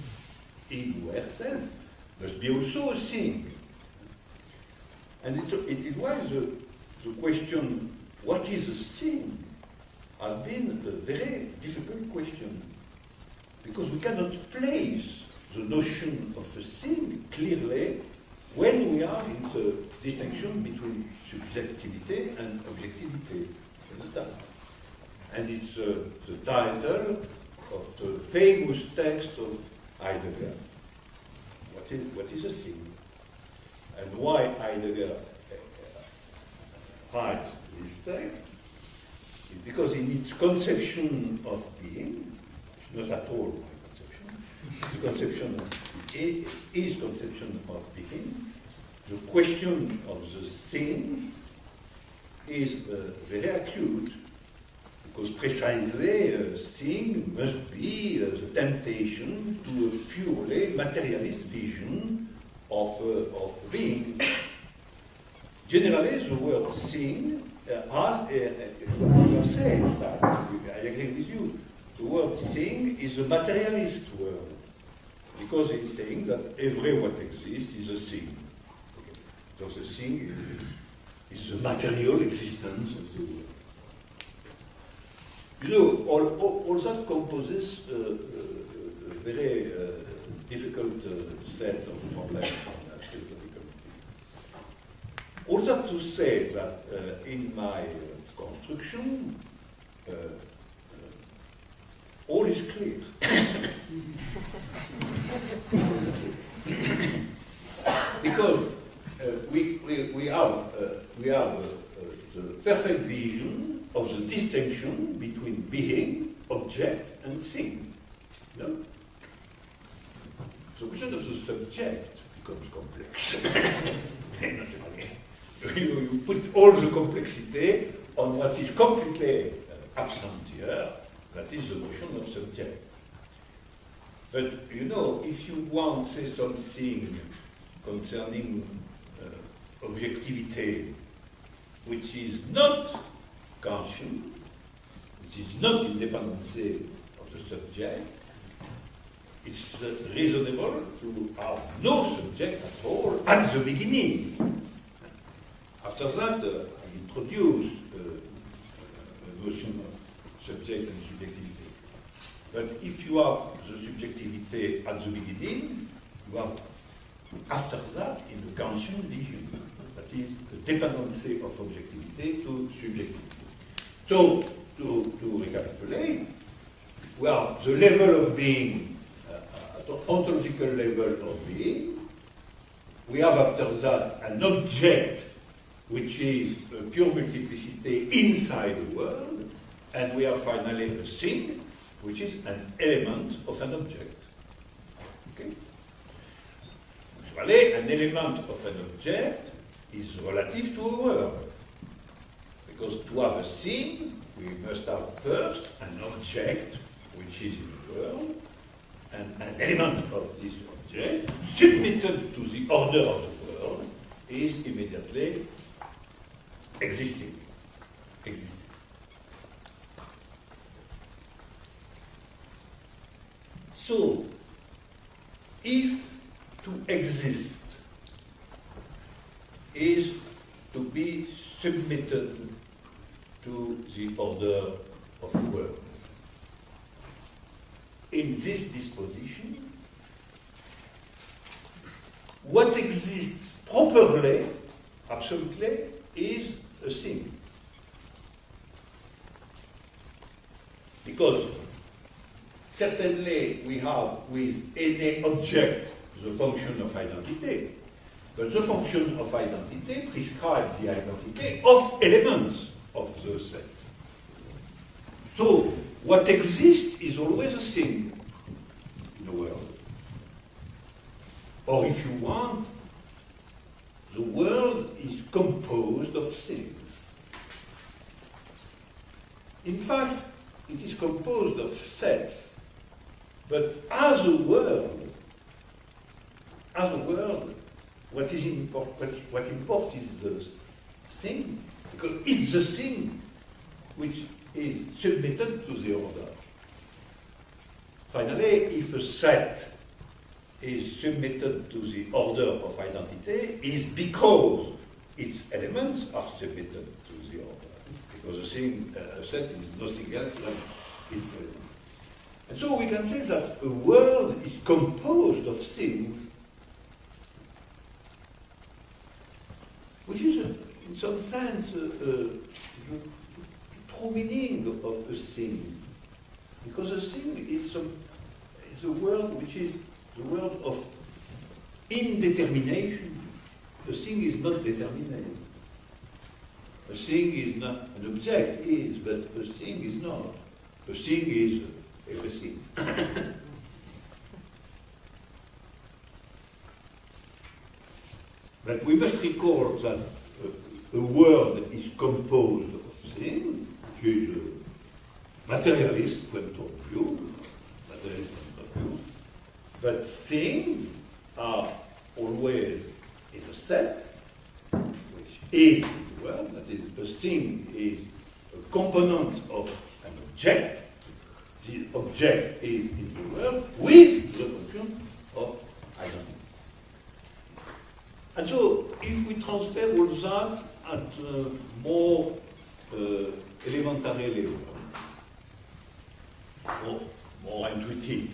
in herself must be also a thing. And it is why the question, what is a thing, has been a very difficult question. Because we cannot place the notion of a thing clearly when we are in the distinction between subjectivity and objectivity. You understand? And it's the title of the famous text of Heidegger. What is a thing? And why Heidegger writes this text is because in its conception of being, not at all my conception, the conception of his conception of being, the question of the thing is very acute, because precisely a thing must be the temptation to a purely materialist vision of being. Generally, the word thing has, you have said that, I agree with you, the word thing is a materialist word, because it's saying that every what exists is a thing. Okay. So the thing is the material existence of the world. You know, all that composes a very difficult set of problems. All that to say that in my construction, all is clear. Because we have the perfect vision of the distinction between being, object, and thing. No? The question of the subject becomes complex. You put all the complexity on what is completely absent here, that is the question of subject. But you know, if you want to say something concerning objectivity, which is not Kantian, which is not independency of the subject, it's reasonable to have no subject at all at the beginning. After that, I introduced the notion of subject and subjectivity. But if you have the subjectivity at the beginning, you have after that in the Kantian vision, that is the dependency of objectivity to subjectivity. So, to recapitulate, we have the level of being, at the ontological level of being. We have after that an object which is a pure multiplicity inside the world, and we have finally a thing which is an element of an object. Okay? Usually, an element of an object is relative to a world. Because to have a thing, we must have first an object, which is in the world, and an element of this object, submitted to the order of the world, is immediately existing. So, if to exist is to be submitted to the order of the world, in this disposition, what exists properly, absolutely, is a thing. Because certainly we have with any object the function of identity, but the function of identity prescribes the identity of elements of the set. So what exists is always a thing in the world. Or if you want, the world is composed of things. In fact, it is composed of sets. But as a world, what imports is the thing, because it's the thing which is submitted to the order. Finally, if a set is submitted to the order of identity, is because its elements are submitted to the order, because a thing, a set is nothing else than its elements. And so we can say that a world is composed of things, which is, in some sense, the true meaning of a thing. Because a thing is a world which is the world of indetermination. A thing is not determinate. A thing is not, an object is, but a thing is not. A thing is everything. But we must recall that the world is composed of things, which is a materialist point of view, but things are always in a set, which is in the world, that is, a thing is a component of an object, the object is in the world with the function of identity. And so, if we transfer all that at a more elementary level, more intuitive,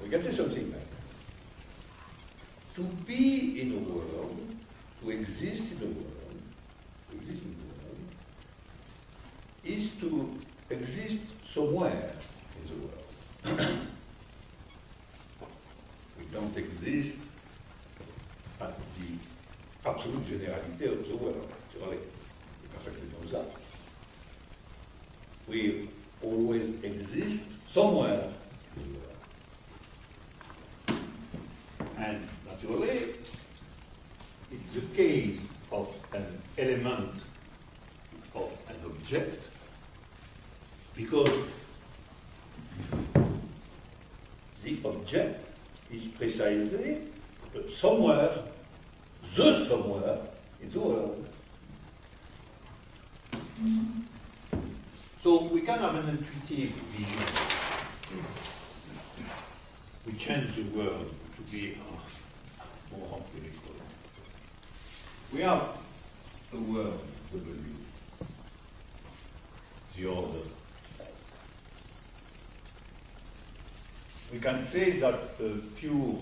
we can say something like that. To be in a world, to exist in the world, is to exist somewhere in the world. We don't exist at the absolute generality of the world, actually. We perfectly know that. We always exist somewhere in the world. And naturally, it's the case of an element of an object, because the object is precisely somewhere, the somewhere in the world. So we can have an intuitive vision. We change the world to be more empirical. We have a word, W, the order. We can say that pure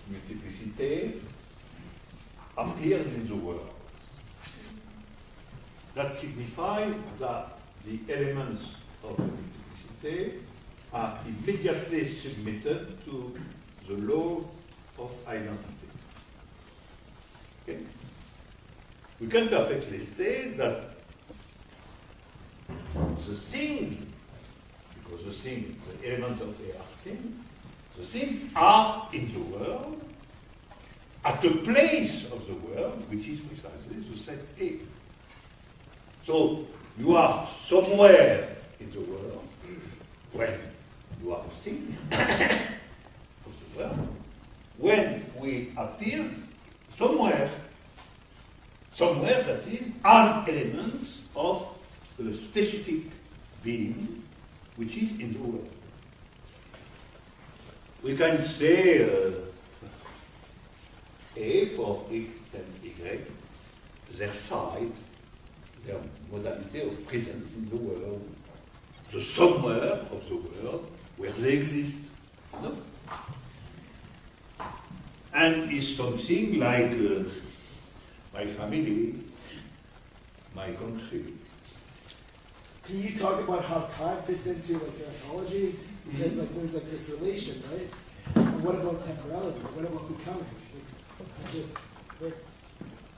multiplicity appears in the world. That signifies that the elements of the multiplicity are immediately submitted to the law of identity. Okay? We can perfectly say that the things, because the thing, the element of A are things, the things are in the world at a place of the world which is precisely the set A. So you are somewhere in the world when you are a thing of the world, when we appear somewhere that is as elements of a specific being which is in the world. We can say A for X and Y, their side, their modality of presence in the world, the somewhere of the world where they exist. No? And is something like my family, my country. Can you talk about how time fits into like your ontology? Because like there's like this relation, right? And what about temporality? What about becoming?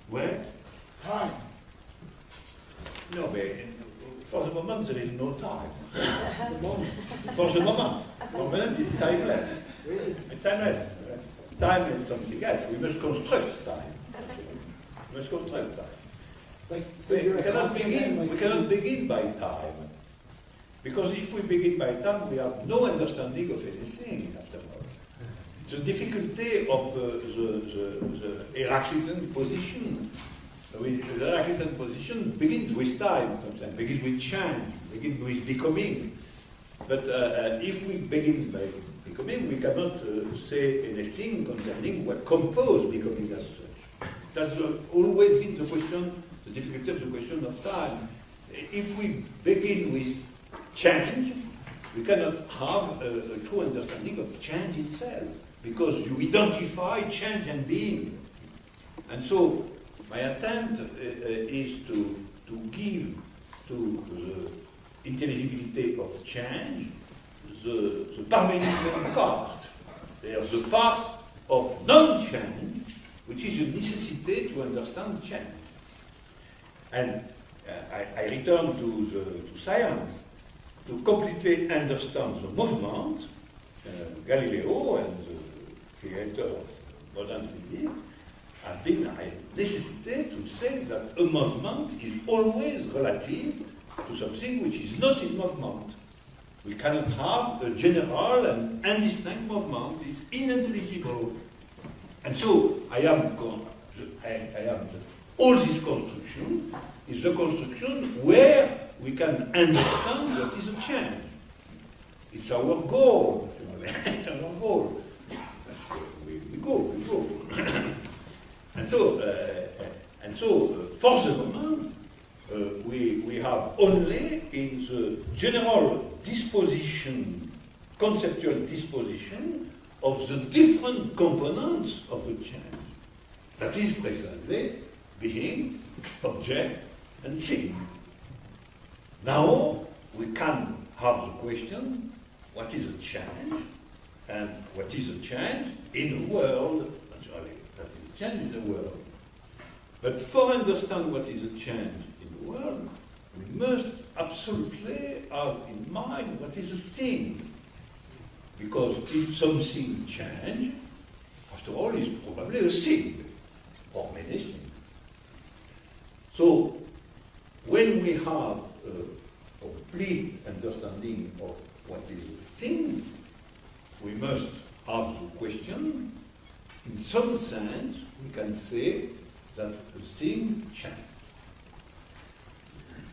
Where? Time. No, but for the moment there is no time. The moment. For the moment. For the moment is timeless. Really? Timeless. Time is something else. We must construct time. We must construct time. Like so you're We a continent, like, cannot begin by time. Because if we begin by time, we have no understanding of anything afterwards. The difficulty of the Heraclitean position. The Heraclitean position begins with time, sometimes, begins with change, begins with becoming. But if we begin by becoming, we cannot say anything concerning what composed becoming as such. That's always been the question, the difficulty of the question of time. If we begin with change, we cannot have a true understanding of change itself, because you identify change and being. And so my attempt is to give to the intelligibility of change the Parmenidean part. There's the part of non-change, which is a necessity to understand change. And I return to science to completely understand the movement. Galileo and the creator of modern physics has been a necessity to say that a movement is always relative to something which is not in movement. We cannot have a general and indistinct movement. It's unintelligible. And so all this construction is the construction where we can understand what is a change. It's our goal. It's our goal. We go. And so, for the moment, we have only in the general disposition, conceptual disposition of the different components of a change. That is precisely being, object, and thing. Now we can have the question, what is a change? And what is a change in a world? Naturally, that is a change in the world. But for understand what is a change in the world, we must absolutely have in mind what is a thing. Because if something changes, after all, it's probably a thing, or many things. So, when we have a complete understanding of what is a thing, we must have the question, in some sense, we can say that a thing changes.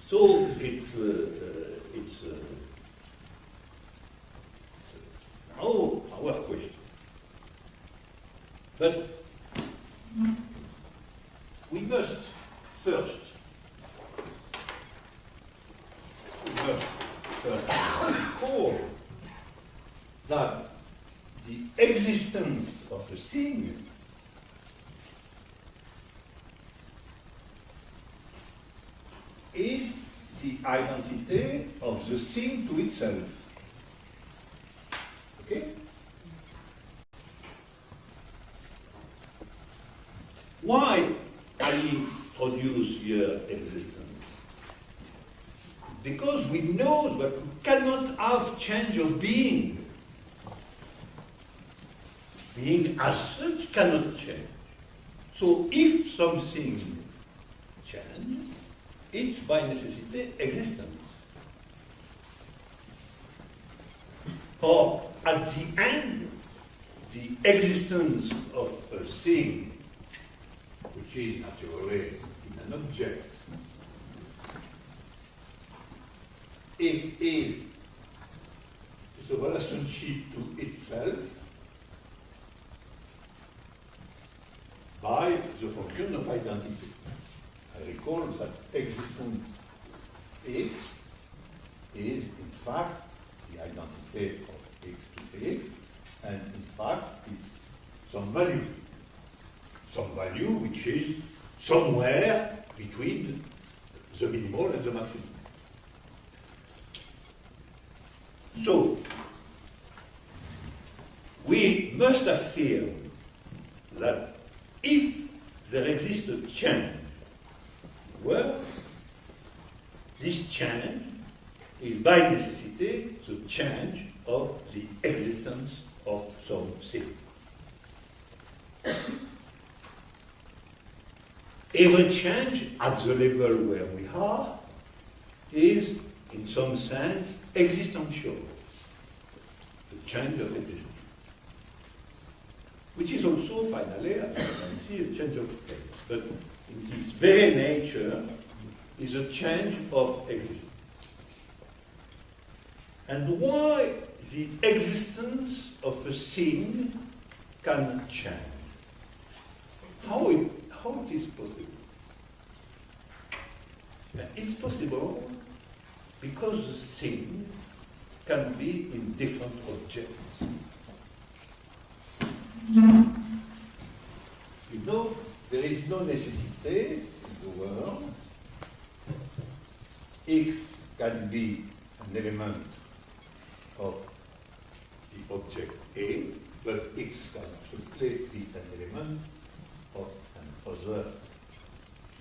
So it's now our question. But we must first recall that the existence of a thing is the identity of the thing to itself. Okay? Why I introduce here existence? Because we know that we cannot have change of being. Being as such cannot change. So if something changes, it's by necessity existence. Or at the end, the existence of a thing, which is naturally in an object, it is the relationship to itself by the function of identity. I recall that existence X is in fact the identity of X to X, and in fact it's some value which is somewhere between the minimal and the maximum. So, we must affirm that if there exists a change, well, this change is by necessity the change of the existence of something. Every change at the level where we are is, in some sense, existential. The change of existence. Which is also, finally, as you can see, a change of place. But in its very nature is a change of existence. And why the existence of a thing can change? How how it is possible? It's possible because the thing can be in different objects. You know, there is no necessity in the world. X can be an element of the object A, but X can simply be an element of another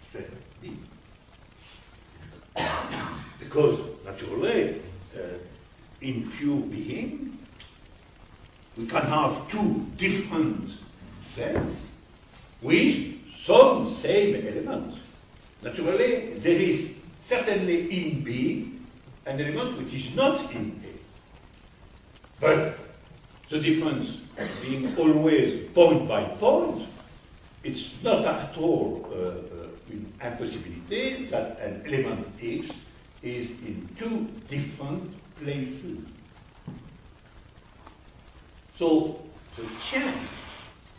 set B. Because, naturally, in pure being, we can have two different sets with some same elements. Naturally, there is certainly in B an element which is not in A. But the difference being always point by point, it's not at all an impossibility that an element X is in two different places. So the change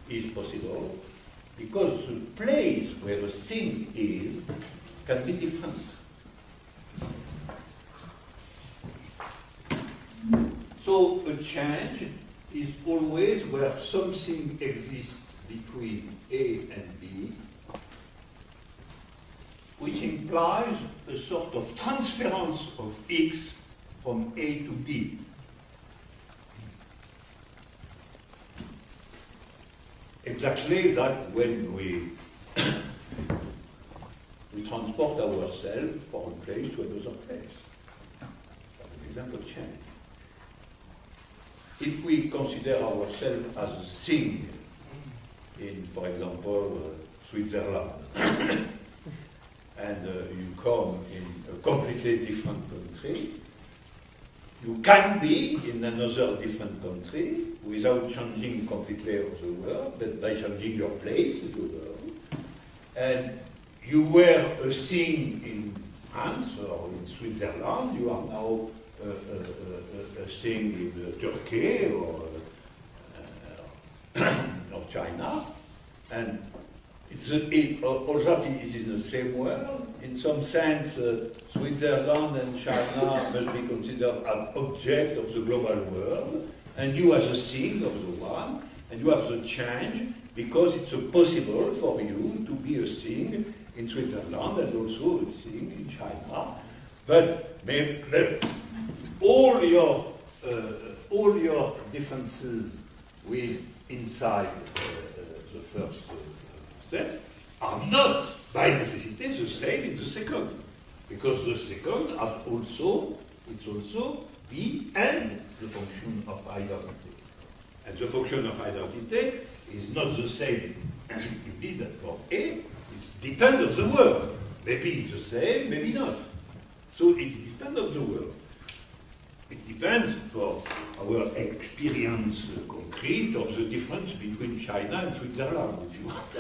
is possible because the place where the thing is can be different. So a change is always where something exists between A and B, which implies a sort of transference of X from A to B. Exactly that when we transport ourselves from a place to another place. That's an example of change. If we consider ourselves as a thing in, for example, Switzerland, and you come in a completely different country, you can be in another different country without changing completely of the world, but by changing your place in the world. And you were a thing in France or in Switzerland, you are now a thing in Turkey or China, and all that is in the same world. In some sense, Switzerland and China must be considered an object of the global world, and you as a thing of the one, and you have the change because it's possible for you to be a thing in Switzerland and also a thing in China. But all your differences with inside the first set are not by necessity the same in the second, because the second has also B and the function of identity, and the function of identity is not the same. It means that for A, it depends on the world. Maybe it's the same, maybe not. So it depends on the world. It depends for our experience concrete of the difference between China and Switzerland, if you want.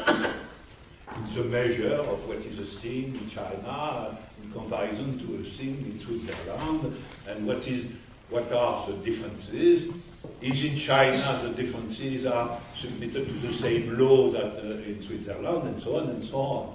It's the measure of what is a thing in China in comparison to a thing in Switzerland, and what are the differences. Is in China the differences are submitted to the same law that in Switzerland, and so on and so on.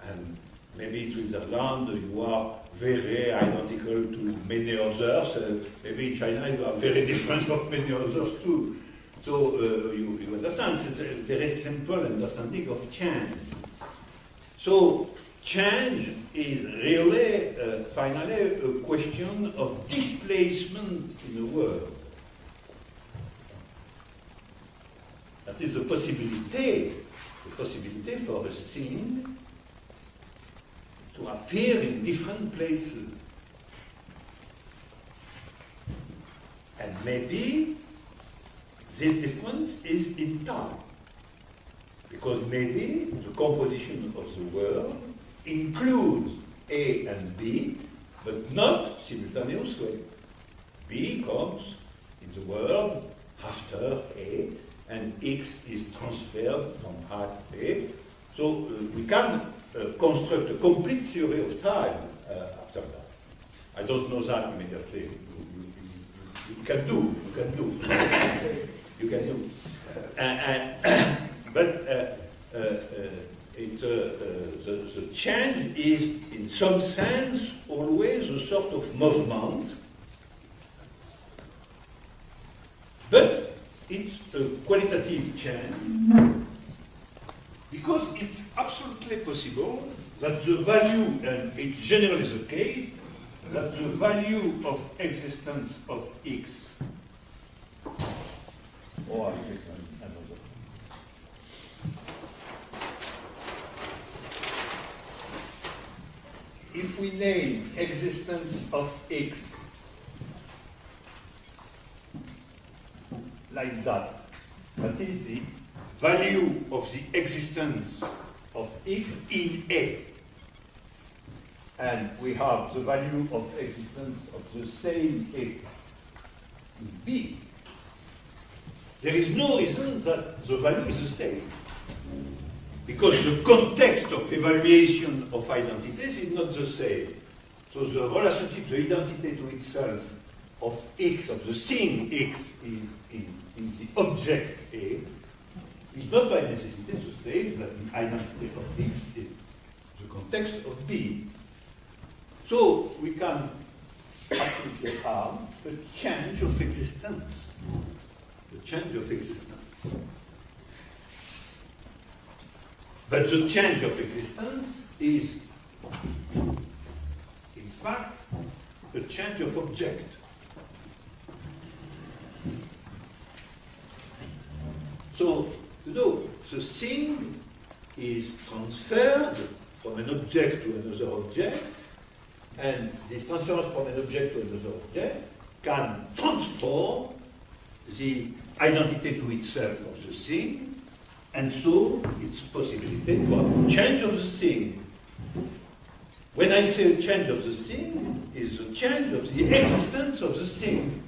And maybe in Switzerland you are very identical to many others. Maybe in China you are very different from many others too. So you understand, it's a very simple understanding of change. So change is really, finally, a question of displacement in the world. That is the possibility for a thing to appear in different places. And maybe this difference is in time. Because maybe the composition of the world includes A and B, but not simultaneously. B comes in the world after A, and X is transferred from A to A. So we can construct a complete theory of time after that. I don't know that immediately. You can do. You can do. But the change is, in some sense, always a sort of movement, but it's a qualitative change, because it's absolutely possible that the value, and it's generally the case, that the value of existence of X, or I take another. If we name existence of X like that, that is the value of the existence of X in A. And we have the value of existence of the same X in B. There is no reason that the value is the same. Because the context of evaluation of identities is not the same. So the relationship, the identity to itself of X, of the thing X in the object A, is not by necessity the same that the identity of X is the context of B. So we can absolutely have a change of existence. The change of existence. But the change of existence is, in fact, a change of object. So, you know, the thing is transferred from an object to another object, and this transfer from an object to another object can transform the identity to itself of the thing, and so its possibility to have a change of the thing. When I say a change of the thing, is the change of the existence of the thing.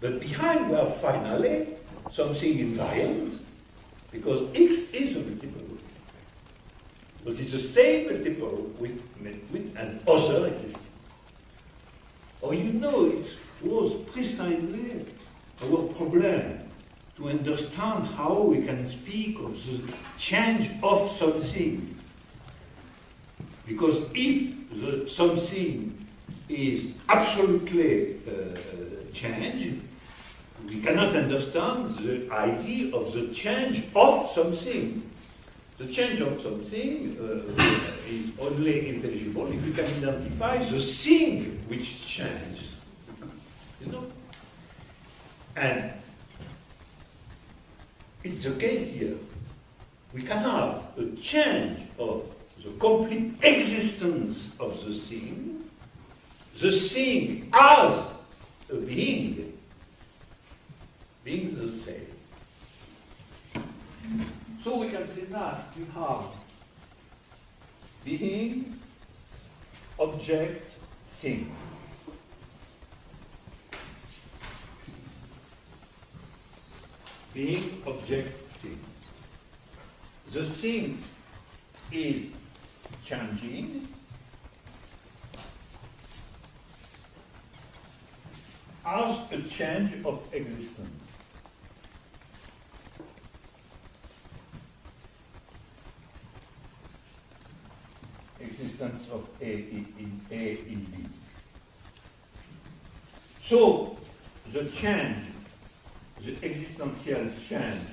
But behind we have finally something invariant, because X is a multiple. But it's the same multiple with an other existence. Or you know, it was precisely our problem to understand how we can speak of the change of something. Because if the something is absolutely changed, we cannot understand the idea of the change of something. The change of something is only intelligible if we can identify the thing which changes. You know? And it's the case here. We can have a change of the complete existence of the thing as a being the same. So we can say that we have being, object, thing. Being, object, thing. The thing is changing as a change of existence. Existence of A in B. So the change, the existential change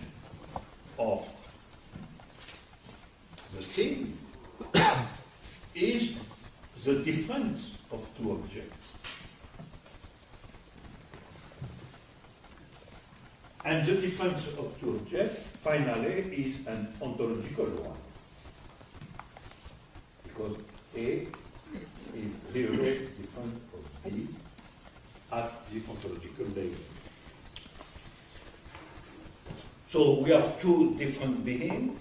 of the thing is the difference of two objects. And the difference of two objects, finally, is an ontological one. Because A is really different from B at the ontological level. So we have two different beings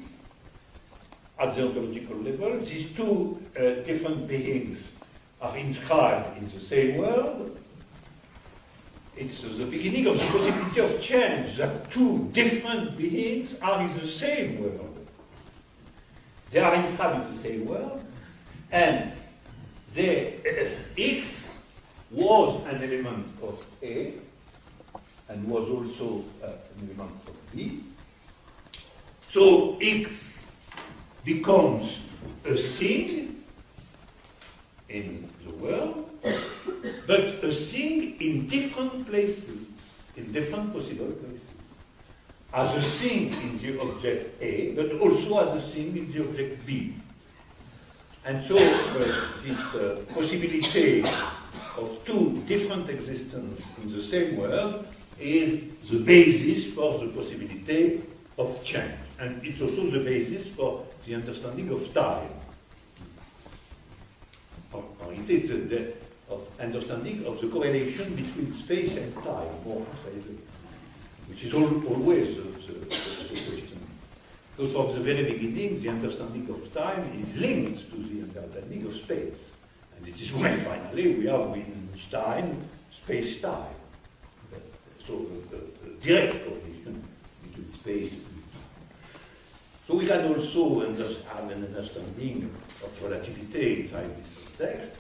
at the ontological level. These two different beings are inscribed in the same world. It's the beginning of the possibility of change, that two different beings are in the same world. They are inscribed in the same world, and the X was an element of A, and was also an element of B. So X becomes a thing in the world, but a thing in different places, in different possible places. As a thing in the object A, but also as a thing in the object B. And so this possibility of two different existences in the same world is the basis for the possibility of change. And it's also the basis for the understanding of time. Or it is the of understanding of the correlation between space and time, more precisely, which is always the question. Because from the very beginning, the understanding of time is linked to the understanding of space. And it is why finally we have in Stein space-time. So a direct correlation between space and time. So we can also have an understanding of relativity inside this context.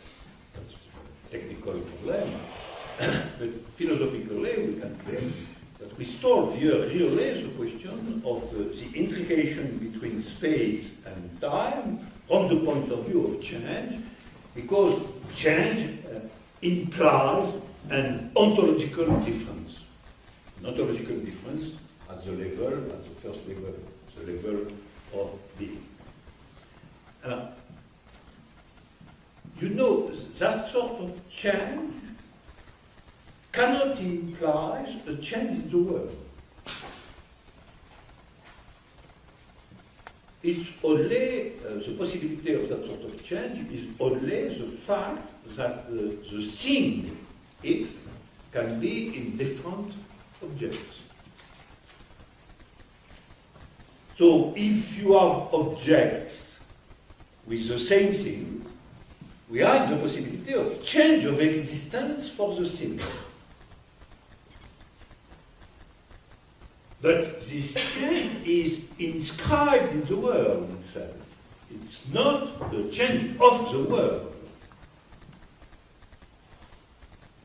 That's a technical problem. But philosophically we can say that we solve here really the question of the intrication between space and time from the point of view of change, because change implies an ontological difference. An ontological difference at the level, at the first level, the level of being. You know, that sort of change cannot imply a change in the world. It's only, the possibility of that sort of change is only the fact that the thing X can be in different objects. So if you have objects with the same thing, we are in the possibility of change of existence for the thing. But this change is inscribed in the world itself. It's not the change of the world.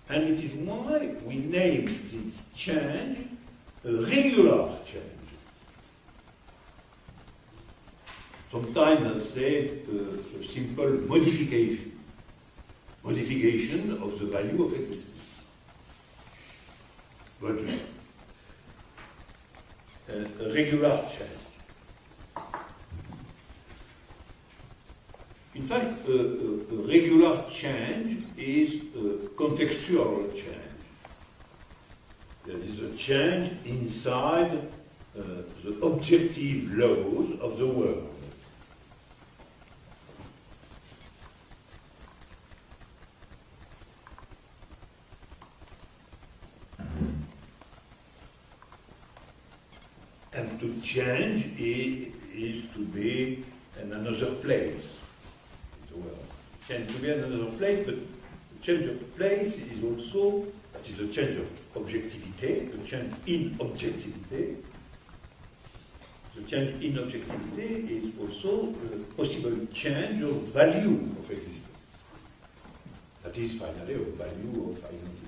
And it is why we name this change a regular change. Sometimes I say a simple modification. Modification of the value of existence. But a regular change. In fact, a regular change is a contextual change. There is a change inside the objective laws of the world. And to change is to be in another place in the world. Change to be in another place, but the change of place is also, that is a change of objectivity, a change in objectivity. The change in objectivity is also a possible change of value of existence. That is finally a value of identity.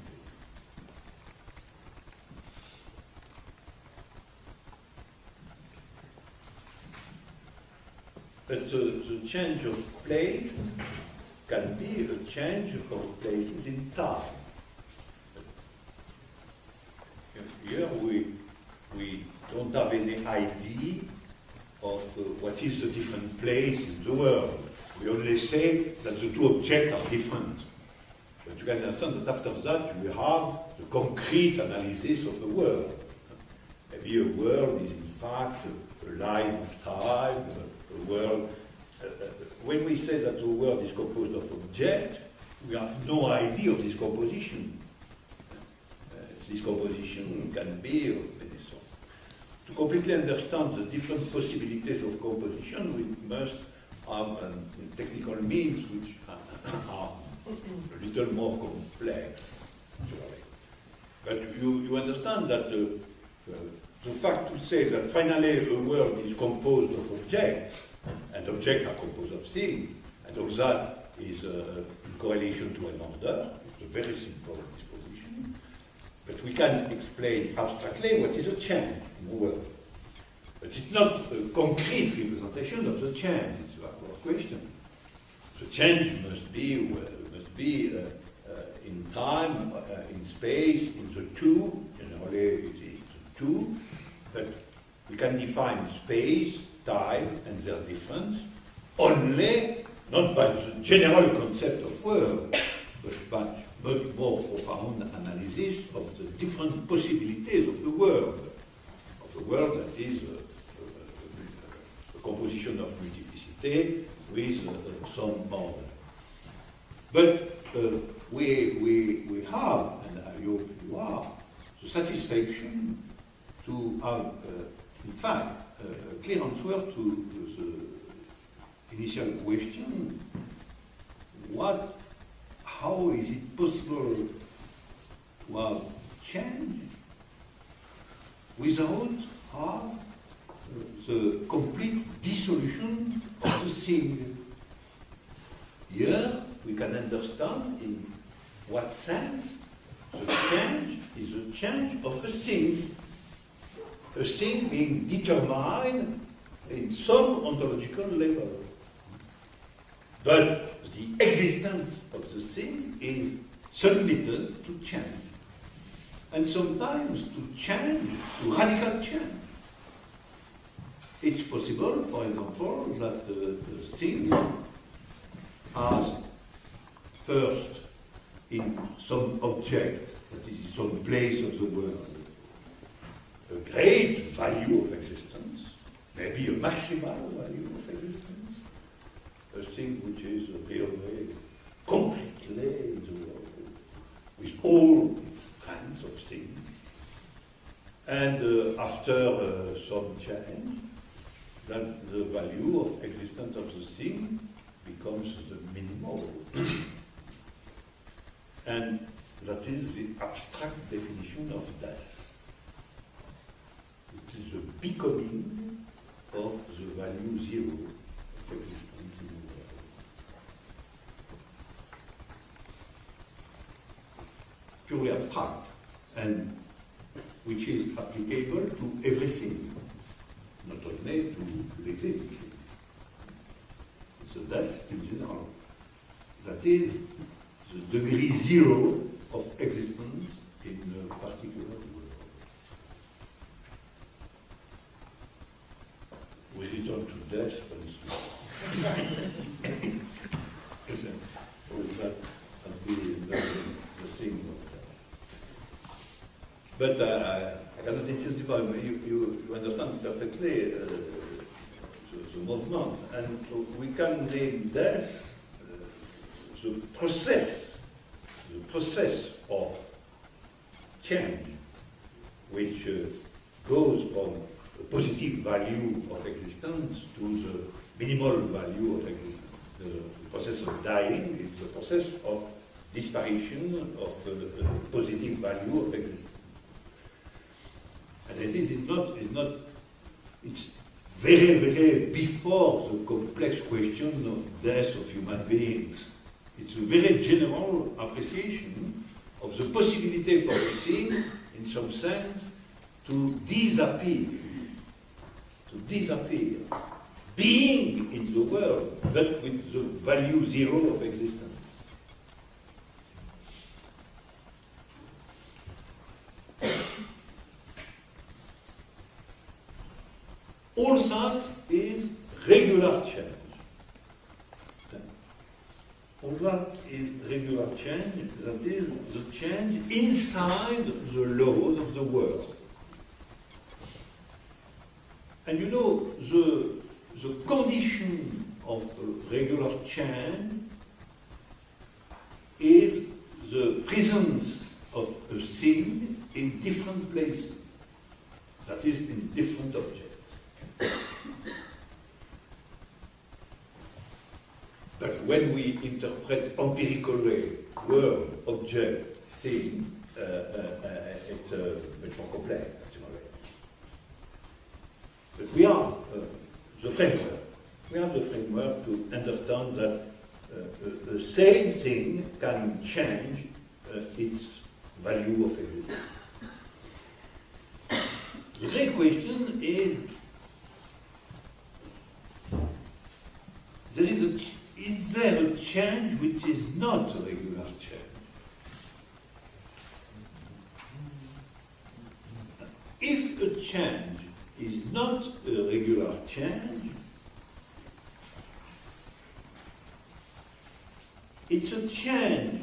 But the change of place can be a change of places in time. Here we don't have any idea of what is the different place in the world. We only say that the two objects are different. But you can understand that after that you have the concrete analysis of the world. Maybe a world is in fact a line of time, a world. When we say that the world is composed of objects, we have no idea of this composition. This composition can be of many sorts. To completely understand the different possibilities of composition, we must have technical means which are a little more complex. But you understand that the fact to say that finally a world is composed of objects, and objects are composed of things, and all that is in correlation to an order, it's a very simple disposition. But we can explain abstractly what is a change in the world. But it's not a concrete representation of the change, it's our question. The change must be in time, in space, in the two, generally it is the two, but we can define space, time, and their difference only, not by the general concept of world, but by much more profound analysis of the different possibilities of the world that is a composition of multiplicity with some order. But we have, and I hope you are, the satisfaction to have, in fact, a clear answer to the initial question: how is it possible to have change without have the complete dissolution of the thing? Here we can understand in what sense the change is a change of a thing being determined in some ontological level. But the existence of the thing is submitted to change. And sometimes to change, to radical change. It's possible, for example, that the thing has first in some object, that is in some place of the world, a great value of existence, maybe a maximal value of existence, a thing which is really completely in the world, with all its kinds of things. And after some change, that the value of existence of the thing becomes the minimal. And that is the abstract definition of death. It is the becoming of the value zero of existence in the world. Purely abstract, and which is applicable to everything, not only to living things. So that's in general. That is the degree zero of existence in a particular world. We return to death, but that be the thing of death. But I cannot intensify. You understand perfectly the movement, and we can name death the process of change, which goes from a positive value of existence to the minimal value of existence. The process of dying is the process of disparition of the positive value of existence. And this is not, it's very, very before the complex question of death of human beings. It's a very general appreciation of the possibility for a thing, in some sense, to disappear, being in the world, but with the value zero of existence. All that is regular change. All that is regular change, that is the change inside the laws of the world. And you know, the condition of regular change is the presence of a thing in different places, that is, in different objects. But when we interpret empirically word, object, thing, it's much more complex, actually. But we have the framework. We have the framework to understand that the same thing can change its value of existence. The great question is is there a change which is not a regular change? If a change is not a regular change, it's a change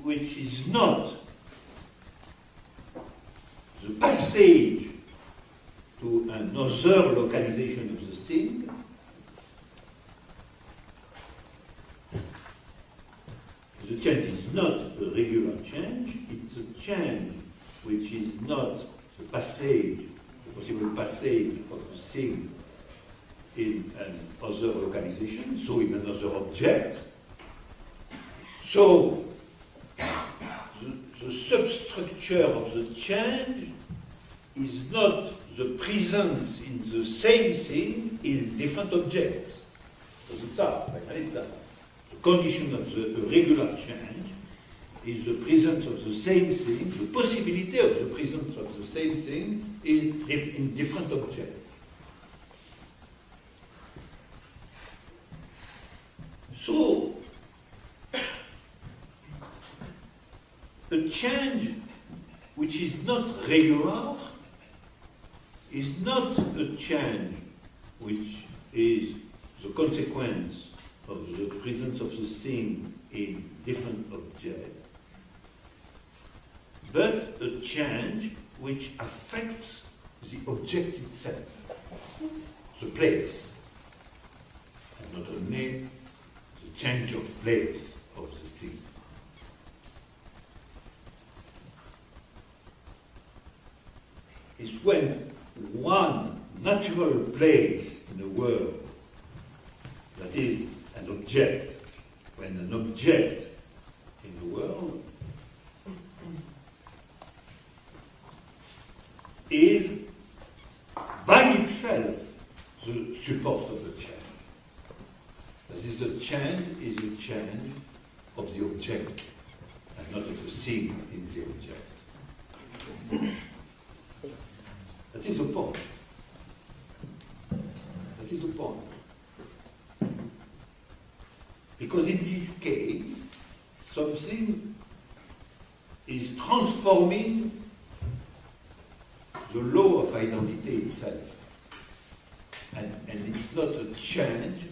which is not the passage to another localization of the thing, the change is not a regular change, it's a change which is not the passage, the possible passage of the thing in another localization, so in another object. So, the substructure of the change is not the presence in the same thing in different objects. The condition of the regular change is the presence of the same thing, the possibility of the presence of the same thing in different objects. So, a change which is not regular is not a change which is the consequence of the presence of the thing in different objects, but a change which affects the object itself, the place, and not only the change of place of the thing. It's when one natural place in the world, that is an object, when an object in the world is by itself the support of the change. That is, the change is a change of the object and not of the thing in the object. That is the point. That is the point. Because in this case, something is transforming the law of identity itself. And it's not a change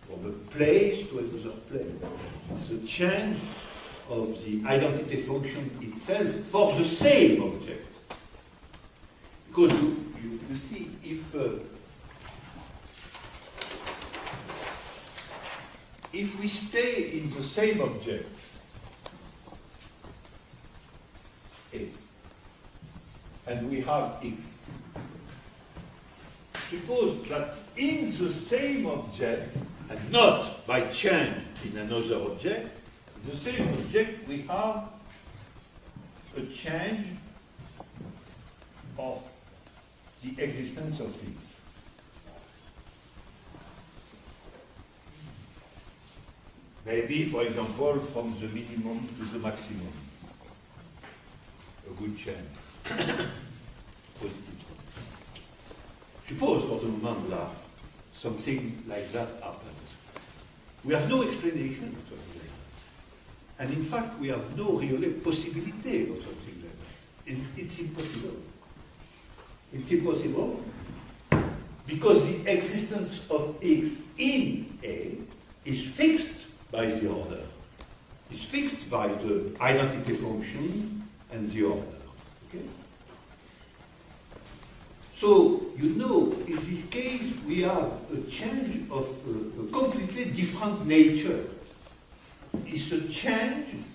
from a place to another place. It's a change of the identity function itself for the same object. Because you see, if we stay in the same object, A, and we have X, suppose that in the same object, and not by change in another object, in the same object we have a change of the existence of X. Maybe, for example, from the minimum to the maximum. A good change. Positive. Suppose for the moment that something like that happens. We have no explanation of something like that. And in fact, we have no real possibility of something like that. It's impossible. It's impossible because the existence of X in A is fixed by the order. It's fixed by the identity function and the order. Okay? So, you know, in this case, we have a change of a completely different nature. It's a change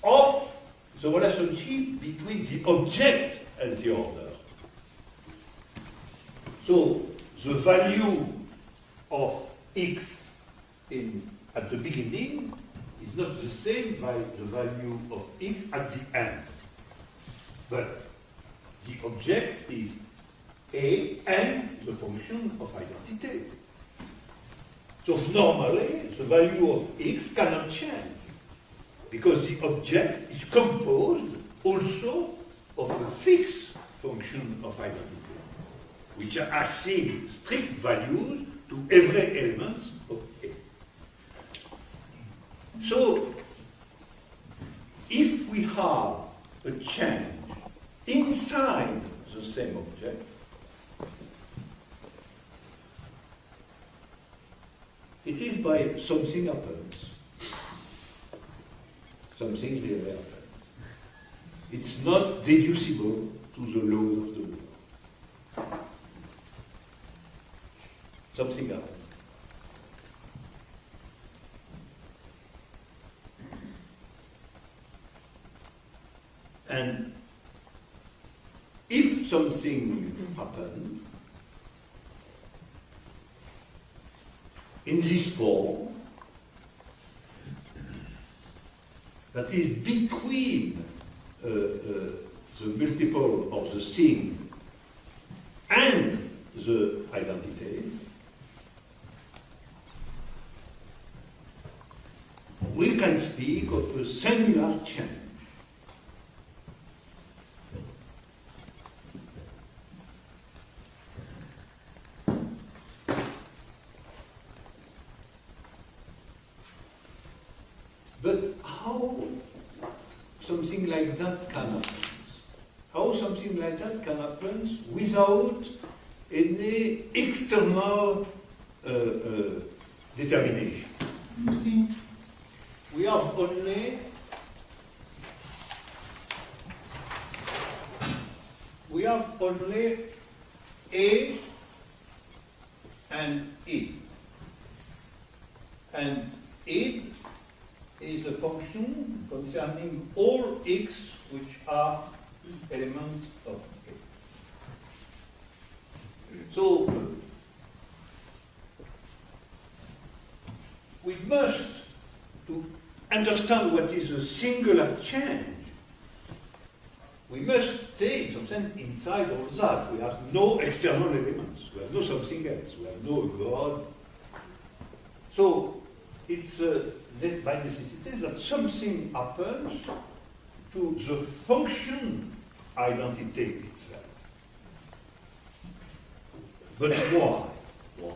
of the relationship between the object and the order. So, the value of X at the beginning is not the same by the value of X at the end. But the object is A and the function of identity. So normally, the value of X cannot change because the object is composed also of a fixed function of identity, which are assigned strict values to every element of So, if we have a change inside the same object, it is by something happens. Something really happens. It's not deducible to the laws of the world. Something happens. And if something happens in this form, that is between the multiple of the thing and the identities, we can speak of a singular change. But how something like that can happen? How something like that can happen without any external determination? You see, we have only A and E. And it is a function concerning all x which are elements of A. So, we must, to understand what is a singular change, we must stay something inside all that. We have no external elements. We have no something else. We have no God. So, it's by necessity that something happens to the function identity itself. But why? Why?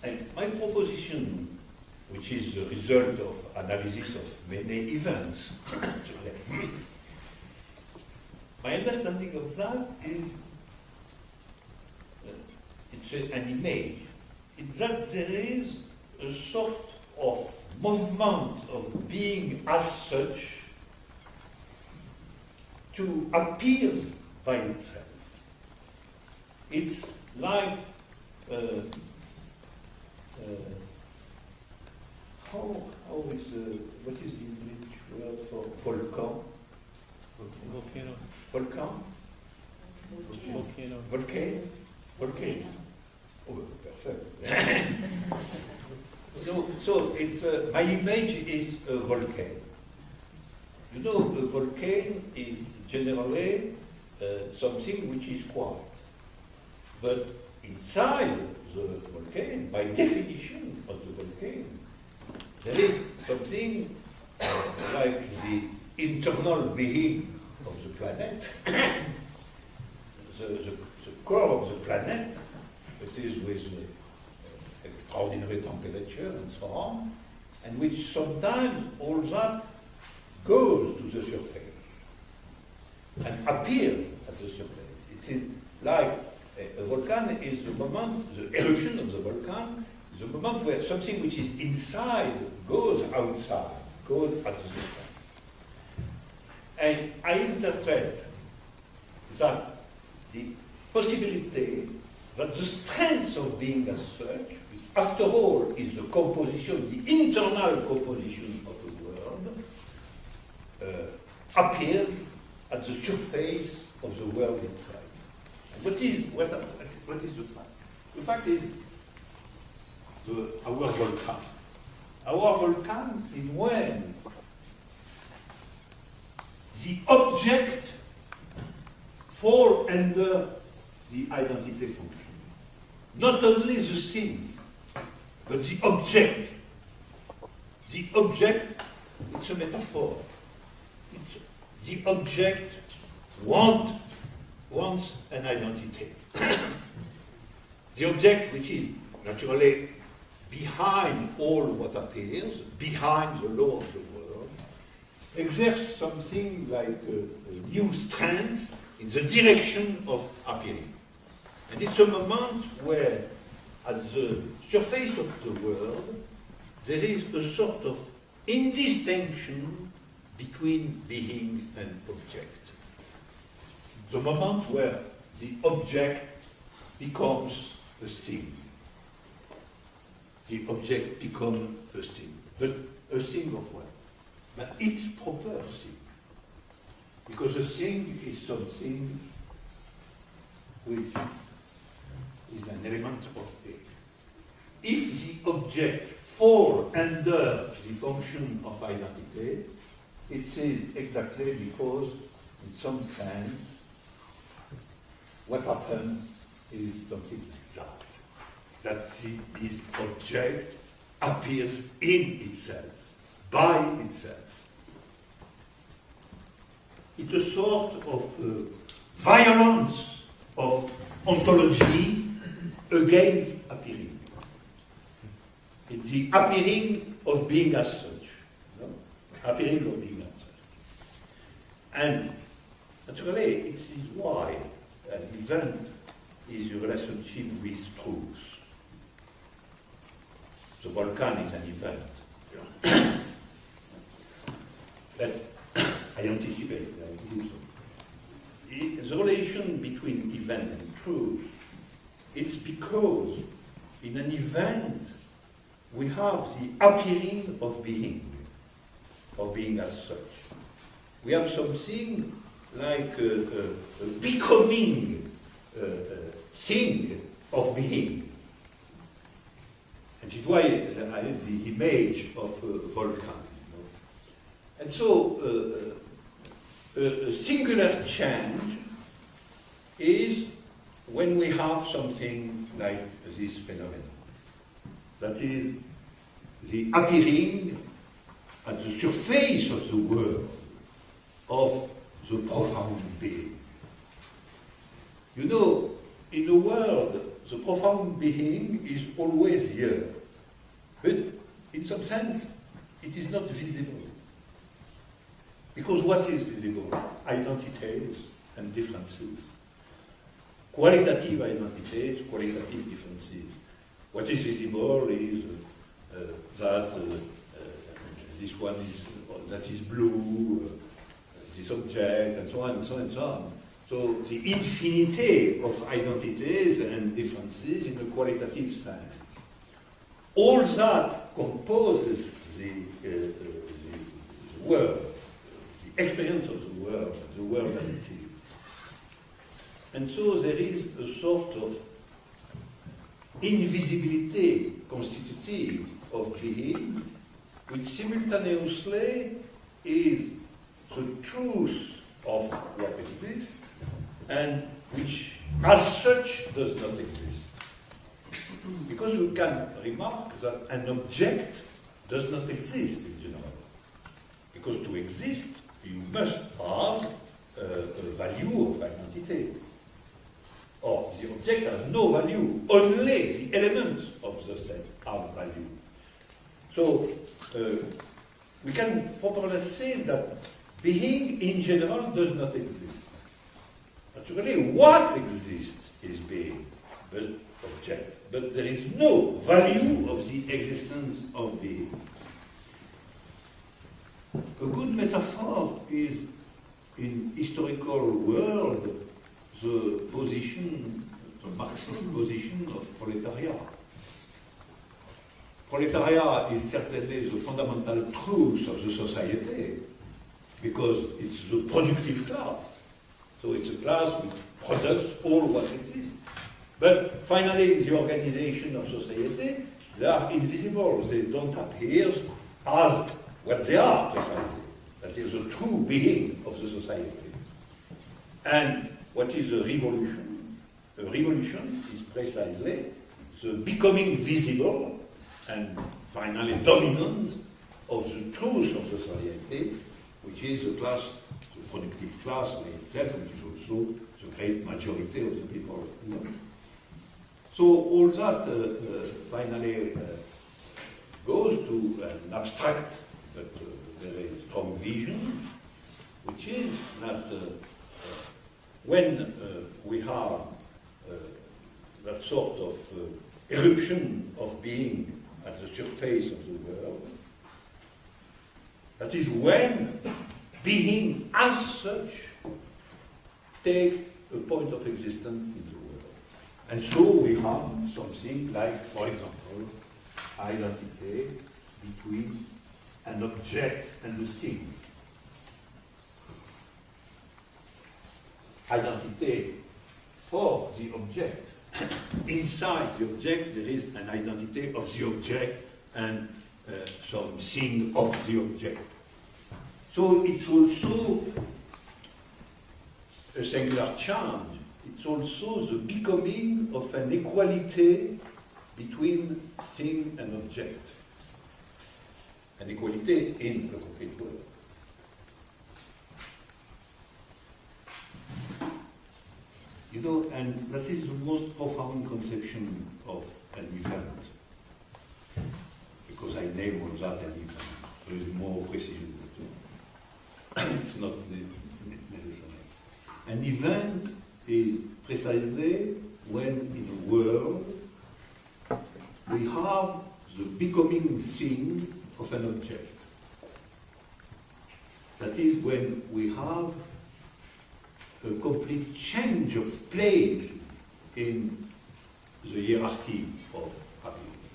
And my proposition, which is the result of analysis of many events, my understanding of that is it's an image. It's that there is a sort of movement of being as such to appear by itself. It's like what is the English word for volcan? Volcano. Volcano. Oh, perfect. So it's my image is a volcano. You know, a volcano is generally something which is quiet. But inside the volcano, by definition of the volcano, there is something like the internal being of the planet, the core of the planet, it is with extraordinary temperature and so on, and which sometimes all that goes to the surface and appears at the surface. It is like a volcano is the moment, the eruption of the volcano, the moment where something which is inside goes outside, goes at the surface. And I interpret that the possibility that the strength of being as such, which after all is the composition, the internal composition of the world, appears at the surface of the world itself. What is the fact? The fact is our volcano. Our volcano is when the object falls under the identity function. Not only the things, but the object. The object, it's a metaphor. The object wants an identity. The object, which is naturally behind all what appears, behind the law of the world, exerts something like a new strength in the direction of appearing. And it's a moment where, at the surface of the world, there is a sort of indistinction between being and object. The moment where the object becomes a thing. The object becomes a thing. But a thing of what? But its proper thing. Because a thing is something which is an element of A. If the object falls under the function of identity, it is exactly because, in some sense, what happens is something like that. That this object appears in itself, by itself. It's a sort of violence of ontology against appearing. It's the appearing of being as such. No? Appearing of being as such. And naturally, it is why an event is a relationship with truth. The volcano is an event. But I anticipate, I do so. The relation between event and truth, it's because in an event we have the appearing of being as such. We have something like a becoming thing of being. And it's why I had the image of a volcano. You know? And so a singular change is when we have something like this phenomenon. That is the appearing at the surface of the world of the profound being. You know, in the world, the profound being is always here, but in some sense, it is not visible. Because what is visible? Identities and differences. Qualitative identities, qualitative differences. What is visible is that this one is, that is blue, this object, and so on, and so on, and so on. So the infinity of identities and differences in a qualitative sense. All that composes the world, the experience of the world as it is. And so there is a sort of invisibility constitutive of being, which simultaneously is the truth of what exists, and which as such does not exist. Because we can remark that an object does not exist in general. Because to exist, you must have a value of identity. Or the object has no value, only the elements of the set have value. So we can properly say that being in general does not exist. Actually, what exists is being, but object. But there is no value of the existence of being. A good metaphor is, in historical world, the position, the Marxist position of proletariat. Proletariat is certainly the fundamental truth of the society, because it's the productive class. So it's a class which products all what exists. But finally, the organization of society, they are invisible. They don't appear as what they are precisely. That is the true being of the society. And what is a revolution? A revolution is precisely the becoming visible and finally dominant of the truth of the society, which is the class, the productive class by itself, which is also the great majority of the people. So all that finally goes to an abstract but very strong vision, which is that when we have that sort of eruption of being at the surface of the world, that is when being as such takes a point of existence in the world. And so we have something like, for example, identity between an object and a thing. Identity for the object. Inside the object there is an identity of the object and something of the object. So it's also a singular change. It's also the becoming of an equality between thing and object. An equality in the concrete world. You know, and that is the most profound conception of an event. Because I name all that an event. There is more precision than that. It's not necessary. An event is precisely when in a world we have the becoming thing of an object. That is when we have a complete change of place in the hierarchy of being.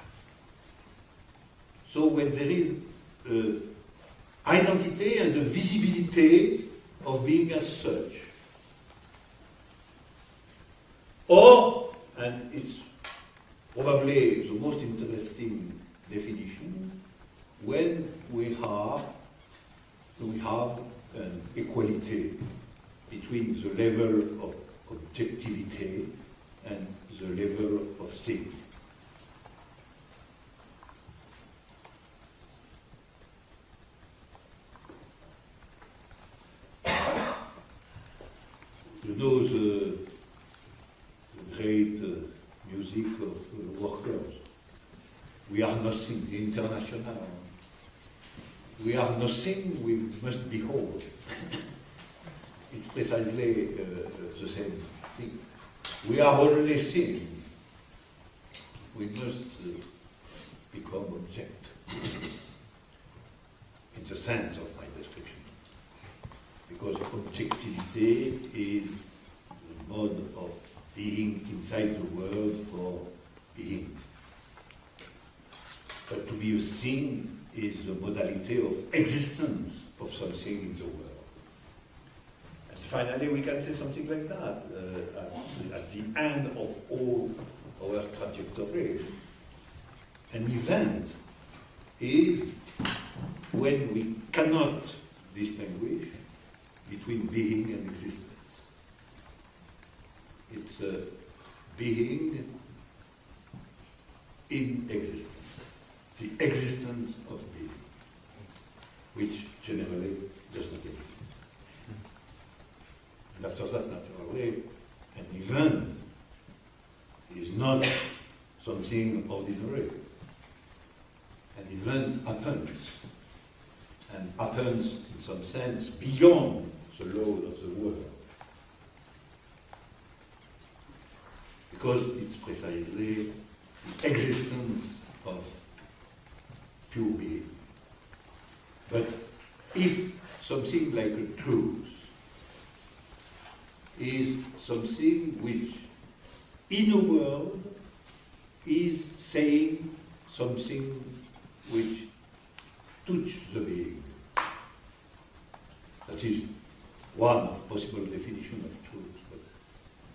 So when there is identity and the visibility of being as such. Or, and it's probably the most interesting definition, when we have an equality between the level of objectivity and the level of thing. You know the great music of workers. We are nothing, the International. We are nothing, we must be whole. It's precisely the same thing. We are only things. We must become object. In the sense of my description. Because objectivity is the mode of being inside the world for being. But to be a thing is the modality of existence of something in the world. And finally, we can say something like that at the end of all our trajectory. An event is when we cannot distinguish between being and existence. It's being in existence, the existence of being, which generally does not exist. And after that, naturally, an event is not something ordinary. An event happens, and happens in some sense beyond the law of the world. Because it's precisely the existence of pure being. But if something like a truth is something which in a world is saying something which touches the being. That is one possible definition of truth, but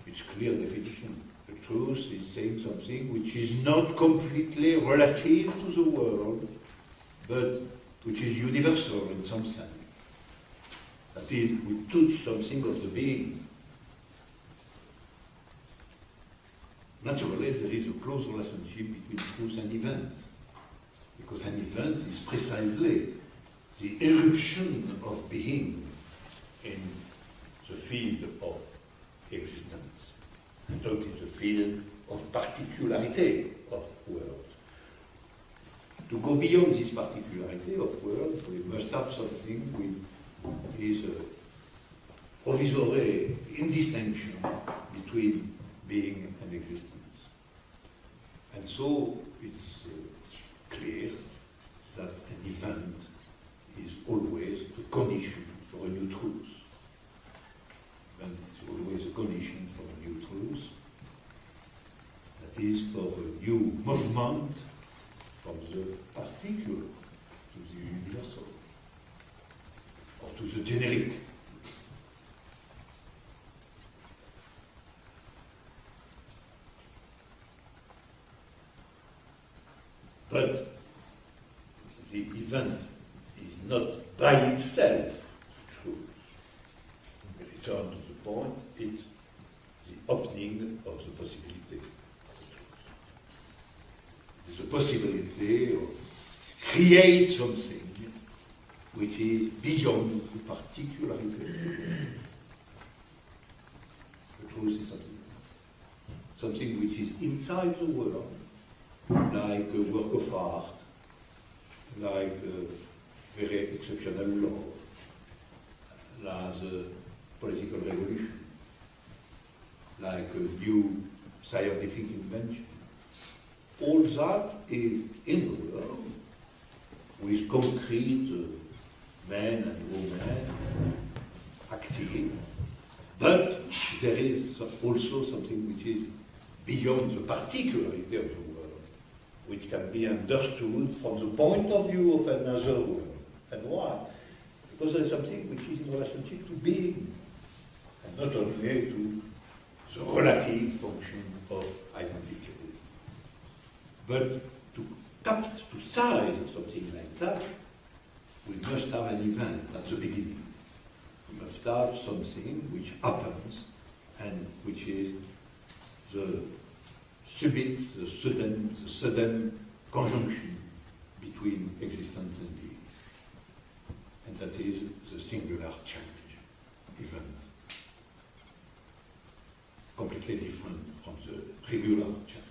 it's clear definition. The truth is saying something which is not completely relative to the world, but which is universal in some sense. That is, we touch something of the being. Naturally, there is a close relationship between truth and event, because an event is precisely the eruption of being in the field of existence, and not in the field of particularity of world. to go beyond this particularity of world, we must have something which is a provisory indistinction between being and existence. And so it's clear that an event is always a condition for a new truth. Event is always a condition for a new truth. That is for a new movement from the particular to the universal, or to the generic. But the event is not by itself true. We return to the point, it's the opening of the possibility. It's the possibility of create something which is beyond the particularity. The truth is something which is inside the world, like a work of art, like a very exceptional law, like a political revolution, like a new scientific invention. All that is in the world with concrete men and women acting, but there is also something which is beyond the particularity of the world, which can be understood from the point of view of another world. And why? Because there is something which is in relationship to being, and not only to the relative function of identities. But to size something like that, we must have an event at the beginning. We must have something which happens and which is the sudden conjunction between existence and being. And that is the singular change event. Completely different from the regular change.